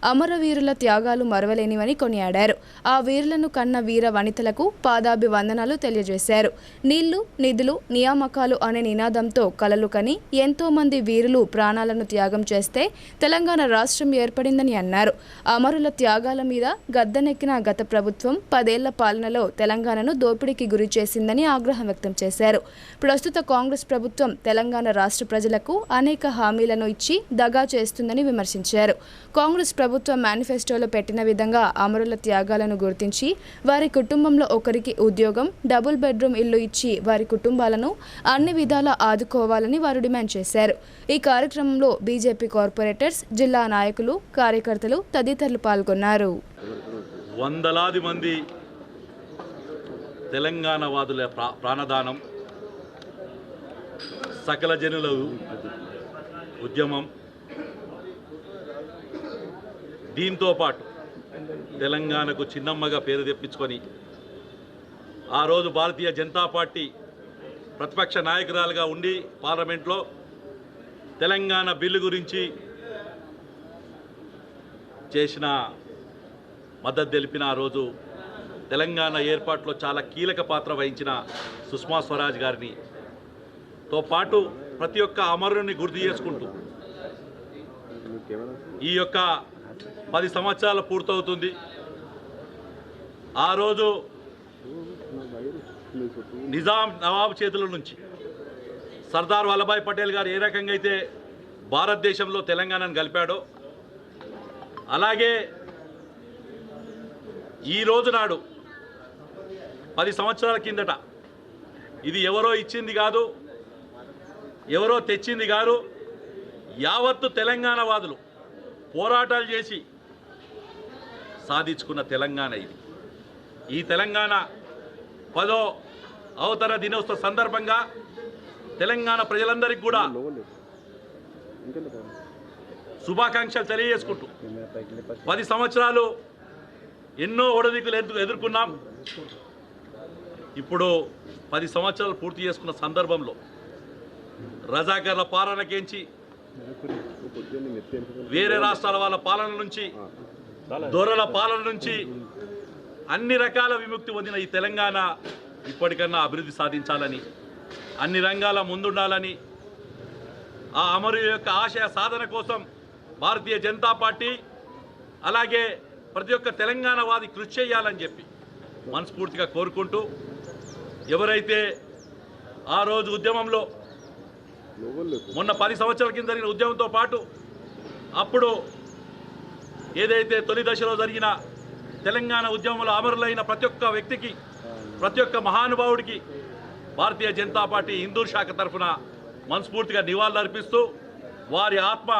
అమరవీరుల త్యాగాలు మరవలేనివని కొనియాడారు. ఆ వీరులను కన్న వీర వనితలకు పాదాభివందనాలు తెలియజేశారు. నీళ్లు, నిధులు, నియామకాలు అనే నినాదంతో కలలు కని ఎంతో మంది వీరులు ప్రాణాలను త్యాగం చేస్తే తెలంగాణ రాష్ట్రం ఏర్పడిందని అన్నారు. అమరుల త్యాగాల మీద గద్దెనెక్కిన గత ప్రభుత్వం 10 ఏళ్ల పాలనలో తెలంగాణను దోపిడీకి గురి చేసిందని ఆగ్రహం వ్యక్తం చేశారు. ప్రస్తుత కాంగ్రెస్ ప్రభుత్వం తెలంగాణ రాష్ట్ర ప్రజలకు అనేక హామీలను ఇచ్చి దగా చేస్తుందని విమర్శించారు. కాంగ్రెస్ ప్రభుత్వం మేనిఫెస్టోలో పెట్టిన విధంగా అమరుల త్యాగాలను గుర్తించి వారి కుటుంబంలో ఒకరికి ఉద్యోగం, డబుల్ బెడ్రూమ్ ఇల్లు ఇచ్చి వారి కుటుంబాలను అన్ని విధాలా ఆదుకోవాలని వారు డిమాండ్ చేశారు. ఈ కార్యక్రమంలో బీజేపీ కార్పొరేటర్స్, జిల్లా నాయకులు, కార్యకర్తలు తదితరులు పాల్గొన్నారు. వందలాది మంది తెలంగాణ వాదుల ప్రాణదానం, సకల జనుల ఉద్యమం, దీంతో పాటు తెలంగాణకు చిన్నమ్మగా పేరు తెప్పించుకొని ఆ రోజు భారతీయ జనతా పార్టీ ప్రతిపక్ష నాయకురాలుగా ఉండి పార్లమెంట్లో తెలంగాణ బిల్లు గురించి చేసిన మద్దతు తెలిపిన ఆ రోజు తెలంగాణ ఏర్పాటులో చాలా కీలక పాత్ర వహించిన సుష్మా స్వరాజ్ గారిని తో పాటు ప్రతి ఒక్క అమరుని గుర్తు చేసుకుంటూ ఈ యొక్క 10 సంవత్సరాలు పూర్తవుతుంది. ఆ రోజు నిజాం నవాబ్ చేతుల నుంచి సర్దార్ వల్లభాయ్ పటేల్ గారు ఏ రకంగా అయితే భారతదేశంలో తెలంగాణను కలిపాడో అలాగే ఈ రోజు నాడు 10 సంవత్సరాల కిందట ఇది ఎవరో ఇచ్చింది కాదు, ఎవరో తెచ్చింది కాదు, యావత్తు తెలంగాణ వాదులు పోరాటాలు చేసి సాధించుకున్న తెలంగాణ ఇది. ఈ తెలంగాణ 10వ అవతరణ దినోత్సవ సందర్భంగా తెలంగాణ ప్రజలందరికీ కూడా శుభాకాంక్షలు తెలియజేసుకుంటూ 10 సంవత్సరాలు ఎన్నో ఒడిదుడుకులు ఎదుర్కొన్నాం. ఇప్పుడు 10 సంవత్సరాలు పూర్తి చేసుకున్న సందర్భంలో రజాకర్ల పాలనకేంచి వేరే రాష్ట్రాల వాళ్ళ పాలన నుంచి దొరల పాలన నుంచి అన్ని రకాల విముక్తి పొందిన ఈ తెలంగాణ ఇప్పటికన్నా అభివృద్ధి సాధించాలని, అన్ని రంగాల ముందుండాలని, ఆ అమరు యొక్క ఆశయ సాధన కోసం భారతీయ జనతా పార్టీ అలాగే ప్రతి ఒక్క తెలంగాణ వాది కృషి చేయాలని చెప్పి మనస్ఫూర్తిగా కోరుకుంటూ, ఎవరైతే ఆ రోజు ఉద్యమంలో మొన్న 10 సంవత్సరాల కింద జరిగిన ఉద్యమంతో పాటు అప్పుడు ఏదైతే తొలి దశలో జరిగిన తెలంగాణ ఉద్యమంలో అమరులైన ప్రతి ఒక్క వ్యక్తికి, ప్రతి ఒక్క మహానుభావుడికి భారతీయ జనతా పార్టీ హిందూ శాఖ తరఫున మనస్ఫూర్తిగా నివాళులర్పిస్తూ వారి ఆత్మ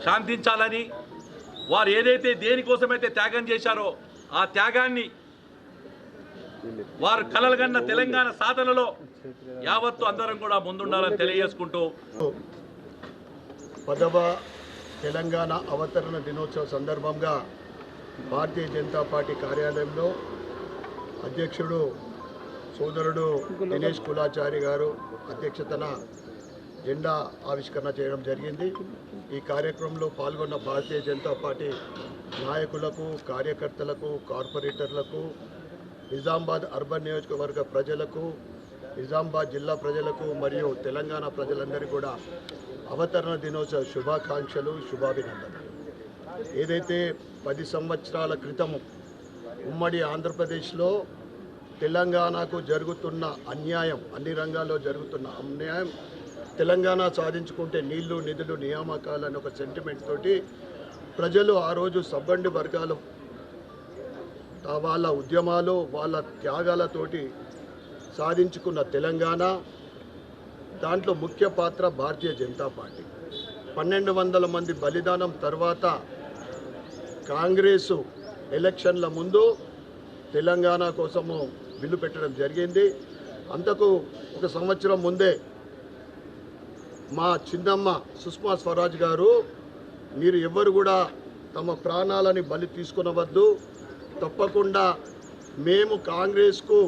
శాంతించాలని, వారు ఏదైతే దేనికోసమైతే త్యాగం చేశారో ఆ త్యాగాన్ని వారు కలలుగన్న తెలంగాణ సాధనలో యావత్తు అందరం కూడా ముందుండాలని తెలియజేసుకుంటూ 10వ తెలంగాణ అవతరణ దినోత్సవ సందర్భంగా భారతీయ జనతా పార్టీ కార్యాలయంలో అధ్యక్షుడు సోదరుడు దినేష్ కులాచారి గారు అధ్యక్షతన జెండా ఆవిష్కరణ చేయడం జరిగింది. ఈ కార్యక్రమంలో పాల్గొన్న భారతీయ జనతా పార్టీ నాయకులకు, కార్యకర్తలకు, కార్పొరేటర్లకు, నిజామాబాద్ అర్బన్ నియోజకవర్గ ప్రజలకు, నిజామాబాద్ జిల్లా ప్రజలకు మరియు తెలంగాణ ప్రజలందరికీ కూడా అవతరణ దినోత్సవ శుభాకాంక్షలు, శుభాభినందనలు. ఏదైతే 10 సంవత్సరాల క్రితము ఉమ్మడి ఆంధ్రప్రదేశ్లో తెలంగాణకు జరుగుతున్న అన్యాయం, అన్ని రంగాల్లో జరుగుతున్న అన్యాయం, తెలంగాణ సాధించుకుంటే నీళ్లు, నిధులు, నియామకాలు అనే ఒక సెంటిమెంట్ తోటి ప్రజలు ఆ రోజు సబ్బండి వర్గాలు వాళ్ళ ఉద్యమాలు, వాళ్ళ త్యాగాలతోటి సాధించుకున్న తెలంగాణ, దాంట్లో ముఖ్య పాత్ర భారతీయ జనతా పార్టీ. 1200 మంది బలిదానం తర్వాత కాంగ్రెసు ఎలక్షన్ల ముందు తెలంగాణ కోసము బిల్లు పెట్టడం జరిగింది. అంతకు 1 సంవత్సరం ముందే మా చిన్నమ్మ సుష్మా స్వరాజ్ గారు, మీరు ఎవ్వరు కూడా తమ ప్రాణాలని బలి తీసుకునవద్దు, తప్పకుండా మేము కాంగ్రెస్కు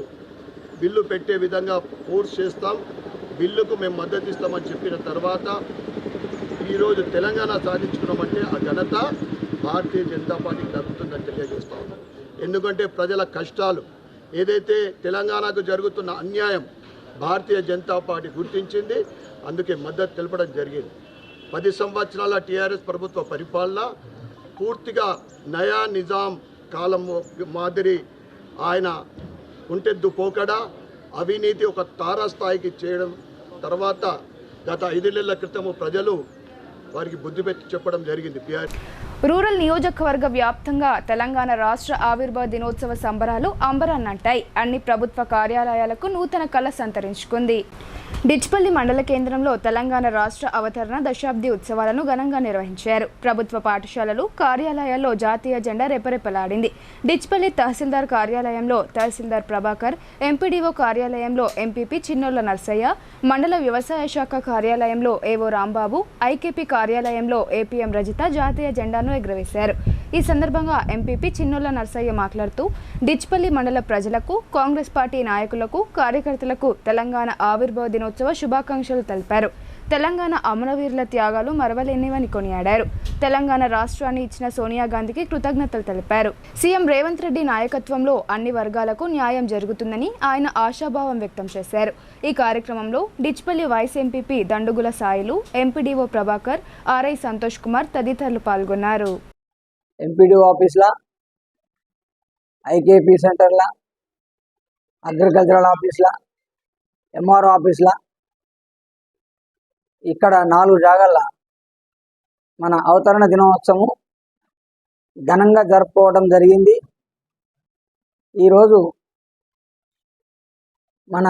బిల్లు పెట్టే విధంగా ఫోర్స్ చేస్తాం, బిల్లుకు మేము మద్దతు ఇస్తామని చెప్పిన తర్వాత ఈరోజు తెలంగాణ సాధించుకున్నామంటే ఆ ఘనత భారతీయ జనతా పార్టీకి దక్కుతుందని తెలియజేస్తా ఉన్నాం. ఎందుకంటే ప్రజల కష్టాలు, ఏదైతే తెలంగాణకు జరుగుతున్న అన్యాయం భారతీయ జనతా పార్టీ గుర్తించింది, అందుకే మద్దతు తెలపడం జరిగింది. 10 సంవత్సరాల టీఆర్ఎస్ ప్రభుత్వ పరిపాలన పూర్తిగా నయా నిజాం కాలం మాదిరి ఆయన ఉంటెద్దు పోకడ, అవినీతి ఒక తారాస్థాయికి చేయడం తర్వాత గత 5 నెలల క్రితము ప్రజలు వారికి బుద్ధి పెట్టి చెప్పడం జరిగింది. రూరల్ నియోజకవర్గ వ్యాప్తంగా తెలంగాణ రాష్ట్ర ఆవిర్భావ దినోత్సవ సంబరాలు అంబరాన్నంటాయి. అన్ని ప్రభుత్వ కార్యాలయాలకు నూతన కళ సంతరించుకుంది. డిచ్పల్లి మండల కేంద్రంలో తెలంగాణ రాష్ట్ర అవతరణ దశాబ్ది ఉత్సవాలను ఘనంగా నిర్వహించారు. ప్రభుత్వ పాఠశాలలు, కార్యాలయాల్లో జాతీయ జెండా రెపరెపలాడింది. డిచ్పల్లి తహసీల్దార్ కార్యాలయంలో తహసీల్దార్ ప్రభాకర్, ఎంపీడీఓ కార్యాలయంలో ఎంపీపీ చిన్నోళ్ల నర్సయ్య, మండల వ్యవసాయ శాఖ కార్యాలయంలో ఏవో రాంబాబు, ఐకేపీ కార్యాలయంలో ఏపీఎం రజిత జాతీయ జెండాను ఎగురవేశారు. ఈ సందర్భంగా ఎంపీపీ చిన్నోళ్ల నర్సయ్య మాట్లాడుతూ డిచ్పల్లి మండల ప్రజలకు, కాంగ్రెస్ పార్టీ నాయకులకు, కార్యకర్తలకు తెలంగాణ ఆవిర్భావ దినోత్సవ శుభాకాంక్షలు తెలిపారు. తెలంగాణ అమరవీరుల త్యాగాలు మరవలేనివని కొనియాడారు. తెలంగాణ రాష్ట్రాన్ని ఇచ్చిన సోనియా గాంధీకి కృతజ్ఞతలు తెలిపారు. సీఎం రేవంత్ రెడ్డి నాయకత్వంలో అన్ని వర్గాలకు న్యాయం జరుగుతుందని ఆయన ఆశాభావం వ్యక్తం చేశారు. ఈ కార్యక్రమంలో Dichpally vice MPP Dandugula Sailu, MPDO Prabhakar, RI Santosh Kumar తదితరులు పాల్గొన్నారు. ఎంపీడీఓ ఆఫీస్ల, ఐకేపీ సెంటర్ల, అగ్రికల్చరల్ ఆఫీస్ల, ఎంఆర్ఓ ఆఫీస్ల, ఇక్కడ 4 జాగాల్లో మన అవతరణ దినోత్సవం ఘనంగా జరుపుకోవడం జరిగింది. ఈరోజు మన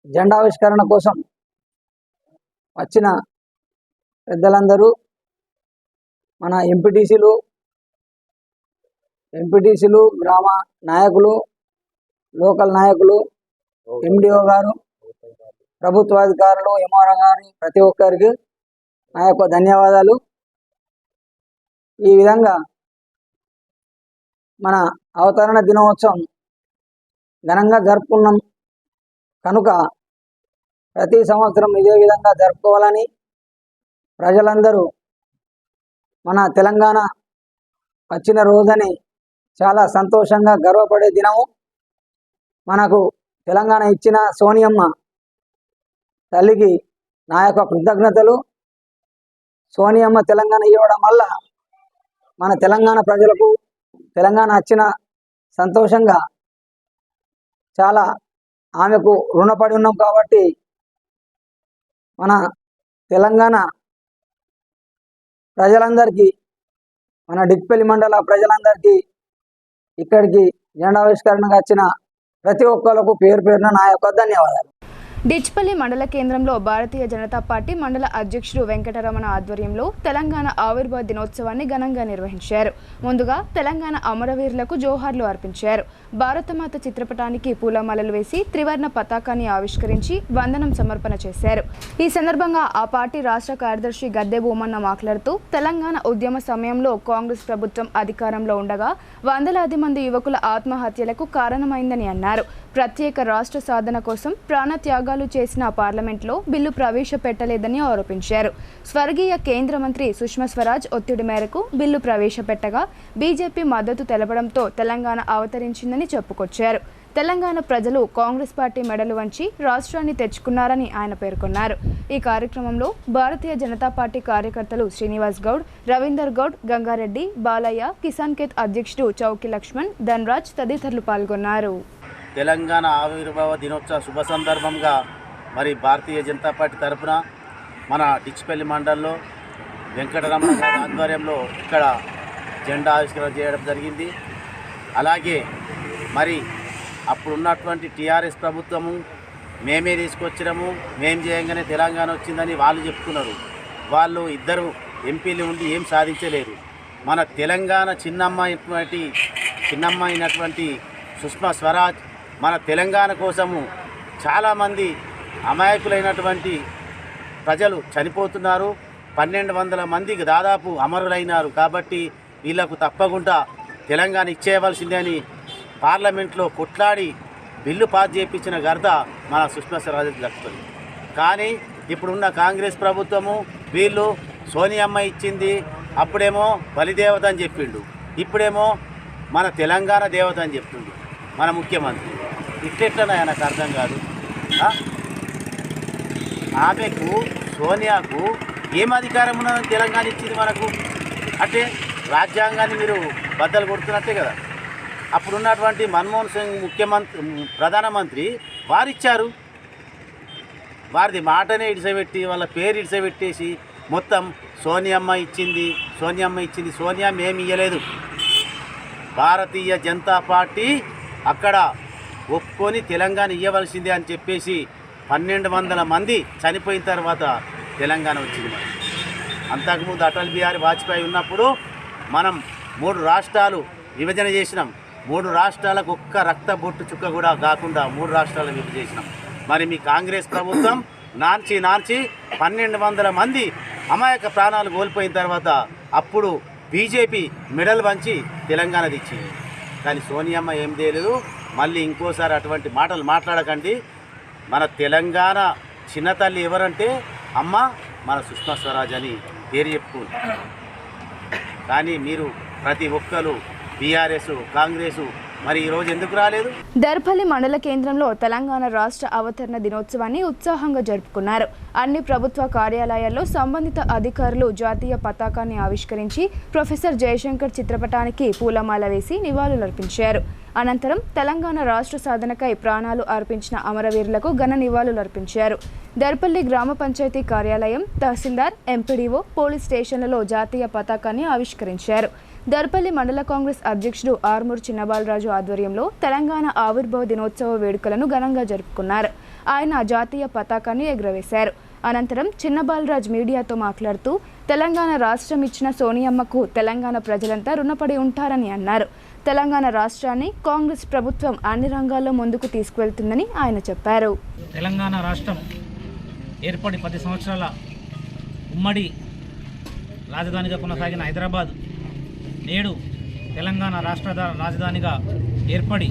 జెండావిష్కరణ కోసం వచ్చిన పెద్దలందరూ, మన ఎంపీటీసీలు, గ్రామ నాయకులు, లోకల్ నాయకులు, ఎండిఓ గారు, ప్రభుత్వాధికారులు, ఎంఆర్ఓ గారు, ప్రతి ఒక్కరికి నా యొక్క ధన్యవాదాలు. ఈ విధంగా మన అవతరణ దినోత్సవం ఘనంగా జరుపుకున్నాం కనుక ప్రతి సంవత్సరం ఇదే విధంగా జరుపుకోవాలని ప్రజలందరూ మన తెలంగాణ వచ్చిన రోజని చాలా సంతోషంగా గర్వపడే దినము. మనకు తెలంగాణ ఇచ్చిన సోనియమ్మ తల్లికి నా యొక్క కృతజ్ఞతలు. సోనియమ్మ తెలంగాణ ఇవ్వడం వల్ల మన తెలంగాణ ప్రజలకు తెలంగాణ వచ్చిన సంతోషంగా చాలా ఆమెకు రుణపడి ఉన్నాం. కాబట్టి మన తెలంగాణ ప్రజలందరికీ, మన డిచ్పల్లి మండల ప్రజలందరికీ, ఇక్కడికి జెండావిష్కరణకు వచ్చిన ప్రతి ఒక్కరికి పేరు పేరున నా యొక్క ధన్యవాదాలు. డిచ్పల్లి మండల కేంద్రంలో భారతీయ జనతా పార్టీ మండల అధ్యక్షుడు వెంకటరమణ ఆధ్వర్యంలో తెలంగాణ ఆవిర్భావ దినోత్సవాన్ని ఘనంగా నిర్వహించారు. ముందుగా తెలంగాణ అమరవీరులకు జోహార్లు అర్పించారు. భారతమాత చిత్రపటానికి పూలమాలలు వేసి త్రివర్ణ పతాకాన్ని ఆవిష్కరించి వందనం సమర్పణ చేశారు. ఈ సందర్భంగా ఆ పార్టీ రాష్ట్ర కార్యదర్శి గద్దె భూమన్న మాట్లాడుతూ తెలంగాణ ఉద్యమ సమయంలో కాంగ్రెస్ ప్రభుత్వం అధికారంలో ఉండగా వందలాది మంది యువకుల ఆత్మహత్యలకు కారణమైందని అన్నారు. ప్రత్యేక రాష్ట్ర సాధన కోసం ప్రాణత్యాగాలు చేసిన పార్లమెంట్లో బిల్లు ప్రవేశపెట్టలేదని ఆరోపించారు. స్వర్గీయ కేంద్ర మంత్రి సుష్మా స్వరాజ్ ఒత్తిడి మేరకు బిల్లు ప్రవేశపెట్టగా బీజేపీ మద్దతు తెలపడంతో తెలంగాణ అవతరించిందని చెప్పుకొచ్చారు. తెలంగాణ ప్రజలు కాంగ్రెస్ పార్టీ మెడలు వంచి రాష్ట్రాన్ని తెచ్చుకున్నారని ఆయన పేర్కొన్నారు. ఈ కార్యక్రమంలో భారతీయ జనతా పార్టీ కార్యకర్తలు శ్రీనివాస్ గౌడ్, రవీందర్ గౌడ్, గంగారెడ్డి, బాలయ్య, కిసాన్ కేత్ అధ్యక్షుడు చౌకి లక్ష్మణ్, ధన్రాజ్ తదితరులు పాల్గొన్నారు. తెలంగాణ ఆవిర్భావ దినోత్సవ శుభ సందర్భంగా మరి భారతీయ జనతా పార్టీ తరఫున మన డిచ్పల్లి మండలంలో వెంకటరమణ గారి ఆధ్వర్యంలో ఇక్కడ జెండా ఆవిష్కరణ చేయడం జరిగింది. అలాగే మరి అప్పుడున్నటువంటి టీఆర్ఎస్ ప్రభుత్వము మేమే తీసుకొచ్చినాము, మేము చేయంగానే తెలంగాణ వచ్చిందని వాళ్ళు చెప్పుకున్నారు. వాళ్ళు 2 ఎంపీలు ఉండి ఏం సాధించలేరు. మన తెలంగాణ చిన్నమ్మ అయినటువంటి సుష్మా స్వరాజ్ మన తెలంగాణ కోసము చాలామంది అమాయకులైనటువంటి ప్రజలు చనిపోతున్నారు. 1200 మందికి దాదాపు అమరులైనారు. కాబట్టి వీళ్లకు తప్పకుండా తెలంగాణ ఇచ్చేయవలసిందే అని పార్లమెంట్లో కొట్లాడి బిల్లు పాస్ చేయించిన ఘనత మన సుష్మా స్వరాజ్కి దక్కుతుంది. కానీ ఇప్పుడున్న కాంగ్రెస్ ప్రభుత్వము వీళ్ళు సోనియమ్మ ఇచ్చింది, అప్పుడేమో బలిదేవత అని చెప్పిండు, ఇప్పుడేమో మన తెలంగాణ దేవత అని చెప్తుండు మన ముఖ్యమంత్రి. ఇట్లెట్లనా నాకు అర్థం కాదు. ఆమెకు సోనియాకు ఏం అధికారం ఉన్నదని తెలంగాణ ఇచ్చింది మనకు అంటే రాజ్యాంగాన్ని మీరు బద్దలు కొడుతున్నట్టే కదా. అప్పుడున్నటువంటి మన్మోహన్ సింగ్ ప్రధానమంత్రి వారిచ్చారు. వారిది మాటనే ఇడిసబెట్టి వాళ్ళ పేరు ఇడిసబెట్టేసి మొత్తం సోనియమ్మ ఇచ్చింది. సోనియా మేము ఇయ్యలేదు. భారతీయ జనతా పార్టీ అక్కడ ఒప్పుకొని తెలంగాణ ఇవ్వవలసిందే అని చెప్పేసి 1200 మంది చనిపోయిన తర్వాత తెలంగాణ వచ్చింది. అంతకుముందు అటల్ బిహారీ వాజ్పేయి ఉన్నప్పుడు మనం 3 రాష్ట్రాలు విభజన చేసినాం. 3 రాష్ట్రాలకు ఒక్క రక్త బొట్టు చుక్క కూడా కాకుండా 3 రాష్ట్రాలు విభజన చేసినాం. మరి మీ కాంగ్రెస్ ప్రభుత్వం నాన్చి 1200 మంది అమాయక ప్రాణాలు కోల్పోయిన తర్వాత అప్పుడు బీజేపీ మెడల్ వంచి తెలంగాణ తెచ్చింది. కానీ సోనియమ్మ ఏం చేయలేదు. మళ్ళీ ఇంకోసారి అటువంటి మాటలు మాట్లాడకండి. మన తెలంగాణ చిన్న తల్లి ఎవరంటే అమ్మ మన సుష్మా స్వరాజ్ అని పేరు చెప్పుకుంది. కానీ మీరు ప్రతి ఒక్కరు బీఆర్ఎస్ కాంగ్రెసు మరి ఈరోజు ఎందుకు రాలేదు? దర్పల్లి మండల కేంద్రంలో తెలంగాణ రాష్ట్ర అవతరణ దినోత్సవాన్ని ఉత్సాహంగా జరుపుకున్నారు. అన్ని ప్రభుత్వ కార్యాలయాల్లో సంబంధిత అధికారులు జాతీయ పతాకాన్ని ఆవిష్కరించి ప్రొఫెసర్ జయశంకర్ చిత్రపటానికి పూలమాల వేసి నివాళులర్పించారు. అనంతరం తెలంగాణ రాష్ట్ర సాధనకై ప్రాణాలు అర్పించిన అమరవీరులకు ఘన నివాళులర్పించారు. దర్పల్లి గ్రామ పంచాయతీ కార్యాలయం, తహసీల్దార్, ఎంపీడీఓ, పోలీస్ స్టేషన్లలో జాతీయ పతాకాన్ని ఆవిష్కరించారు. దర్పల్లి మండల కాంగ్రెస్ అధ్యక్షుడు ఆర్మూర్ చిన్నబాలరాజు ఆధ్వర్యంలో తెలంగాణ ఆవిర్భావ దినోత్సవ వేడుకలను ఘనంగా జరుపుకున్నారు. ఆయన జాతీయ పతాకాన్ని ఎగురవేశారు. అనంతరం చిన్నబాలరాజు మీడియాతో మాట్లాడుతూ తెలంగాణ రాష్ట్రం ఇచ్చిన సోనియమ్మకు తెలంగాణ ప్రజలంతా రుణపడి ఉంటారని అన్నారు. తెలంగాణ రాష్ట్రాన్ని కాంగ్రెస్ ప్రభుత్వం అన్ని రంగాల్లో ముందుకు తీసుకువెళ్తుందని ఆయన చెప్పారు. తెలంగాణ రాష్ట్రం ఏర్పడి 10 సంవత్సరాల ఉమ్మడి రాజధానిగా కొనసాగిన హైదరాబాద్ నేడు తెలంగాణ రాష్ట్ర రాజధానిగా ఏర్పడి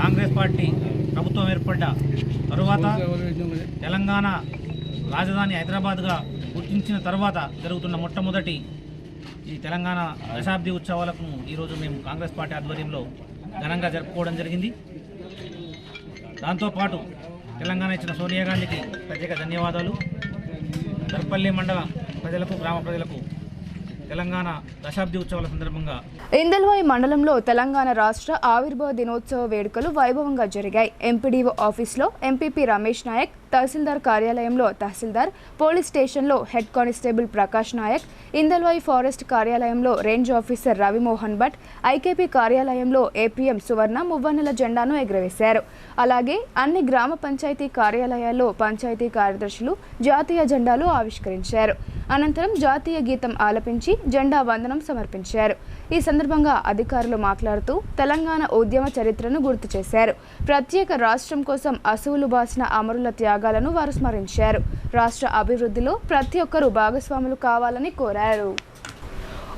కాంగ్రెస్ పార్టీ ప్రభుత్వం ఏర్పడ్డ తరువాత తెలంగాణ రాజధాని హైదరాబాద్గా గుర్తించిన తర్వాత జరుగుతున్న మొట్టమొదటి ఈ తెలంగాణ దశాబ్ది ఉత్సవాలకు ఈరోజు మేము కాంగ్రెస్ పార్టీ ఆధ్వర్యంలో ఘనంగా జరుపుకోవడం జరిగింది. దాంతోపాటు తెలంగాణ ఇచ్చిన సోనియా గాంధీకి ప్రత్యేక ధన్యవాదాలు. దర్పల్లి మండల ప్రజలకు, గ్రామ ప్రజలకు తెలంగాణ దశాబ్ది ఉత్సవాల సందర్భంగా ఇందల్వాయి మండలంలో తెలంగాణ రాష్ట్ర ఆవిర్భావ దినోత్సవ వేడుకలు వైభవంగా జరిగాయి. ఎంపీడీఓ ఆఫీస్లో ఎంపీపీ రమేష్ నాయక్, తహసీల్దార్ కార్యాలయంలో తహసీల్దార్, పోలీస్ స్టేషన్లో head constable Prakash Nayak, Indalwai forest కార్యాలయంలో range officer Ravimohan Bhat, IKP కార్యాలయంలో ఏపీఎం సువర్ణ మువ్వన్నెల జెండాను ఎగురవేశారు. అలాగే అన్ని గ్రామ పంచాయతీ కార్యాలయాల్లో పంచాయతీ కార్యదర్శులు జాతీయ జెండాలు ఆవిష్కరించారు. అనంతరం జాతీయ గీతం ఆలపించి జెండా వందనం సమర్పించారు. ఈ సందర్భంగా అధికారులు మాట్లాడుతూ తెలంగాణ ఉద్యమ చరిత్రను గుర్తు చేశారు. ప్రత్యేక రాష్ట్రం కోసం అసువులు బాసిన అమరుల త్యాగాలను వారు స్మరించారు. రాష్ట్ర అభివృద్ధిలో ప్రతి ఒక్కరూ భాగస్వాములు కావాలని కోరారు.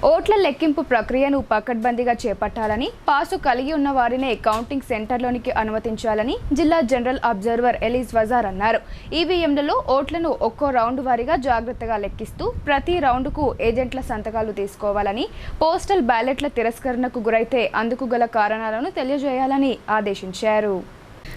ఓట్ల లెక్కింపు ప్రక్రియను పకడ్బందీగా చేపట్టాలని, పాసు కలిగి ఉన్న వారినే కౌంటింగ్ సెంటర్లోనికి అనుమతించాలని జిల్లా జనరల్ అబ్జర్వర్ ఎలీజ్ వజార్ అన్నారు. ఈవీఎంలలో ఓట్లను ఒక్కో రౌండ్ వారీగా జాగ్రత్తగా లెక్కిస్తూ ప్రతి రౌండ్కు ఏజెంట్ల సంతకాలు తీసుకోవాలని, పోస్టల్ బ్యాలెట్ల తిరస్కరణకు గురైతే అందుకు గల కారణాలను తెలియజేయాలని ఆదేశించారు.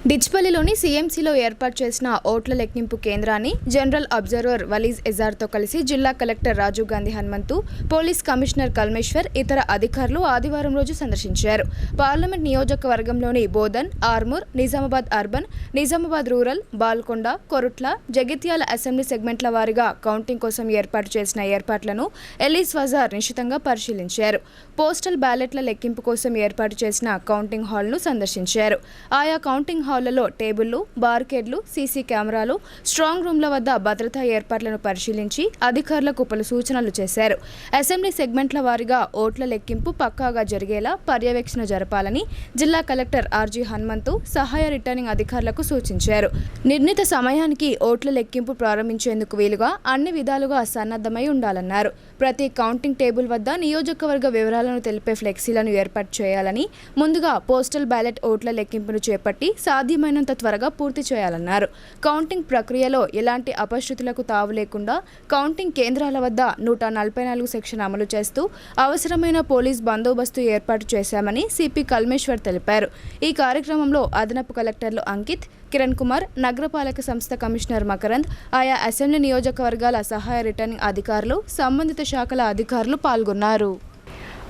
డిచ్పల్లిలోని సీఎంసీలో ఏర్పాటు చేసిన ఓట్ల లెక్కింపు కేంద్రాన్ని జనరల్ అబ్జర్వర్ వలీజ్ ఎజార్తో కలిసి జిల్లా collector Rajiv Gandhi Hanumanthu, police commissioner Kalmeshwar, ఇతర అధికారులు ఆదివారం రోజు సందర్శించారు. పార్లమెంట్ నియోజకవర్గంలోని Bodhan, Armoor, Nizamabad urban, Nizamabad rural, Balkonda, Korutla, Jagtial assembly సెగ్మెంట్ల వారీగా కౌంటింగ్ కోసం ఏర్పాటు చేసిన ఏర్పాట్లను ఎలీజ్ వజార్ నిశితంగా పరిశీలించారు. పోస్టల్ బ్యాలెట్ల లెక్కింపు కోసం ఏర్పాటు చేసిన కౌంటింగ్ హాల్ను సందర్శించారు. ఆయా కౌంటింగ్ హాళ్లలో టేబుళ్లు, బార్కేడ్లు, సీసీ కెమెరాలు, స్ట్రాంగ్ రూమ్ల వద్ద భద్రతా ఏర్పాట్లను పరిశీలించి అధికారులకు పలు సూచనలు చేశారు. అసెంబ్లీ సెగ్మెంట్ల వారీగా ఓట్ల లెక్కింపు పక్కాగా జరిగేలా పర్యవేక్షణ జరపాలని జిల్లా కలెక్టర్ ఆర్జీ హనుమంతు సహాయ రిటర్నింగ్ అధికారులకు సూచించారు. నిర్ణీత సమయానికి ఓట్ల లెక్కింపు ప్రారంభించేందుకు వీలుగా అన్ని విధాలుగా సన్నద్ధమై ఉండాలన్నారు. ప్రతి కౌంటింగ్ టేబుల్ వద్ద నియోజకవర్గ వివరాలను తెలిపే ఫ్లెక్సీలను ఏర్పాటు చేయాలని, ముందుగా పోస్టల్ బ్యాలెట్ ఓట్ల లెక్కింపును చేపట్టి సాధ్యమైనంత త్వరగా పూర్తి చేయాలన్నారు. కౌంటింగ్ ప్రక్రియలో ఎలాంటి అపశృతులకు తావు లేకుండా కౌంటింగ్ కేంద్రాల వద్ద 144 సెక్షన్ అమలు చేస్తూ అవసరమైన పోలీస్ బందోబస్తు ఏర్పాటు చేశామని సిపి కల్మేశ్వర్ తెలిపారు. ఈ కార్యక్రమంలో అదనపు కలెక్టర్లు అంకిత్, కిరణ్ కుమార్, నగరపాలక సంస్థ కమిషనర్ మకరంద్, ఆయా అసెంబ్లీ నియోజకవర్గాల సహాయ రిటర్నింగ్ అధికారులు, సంబంధిత శాఖల అధికారులు పాల్గొన్నారు.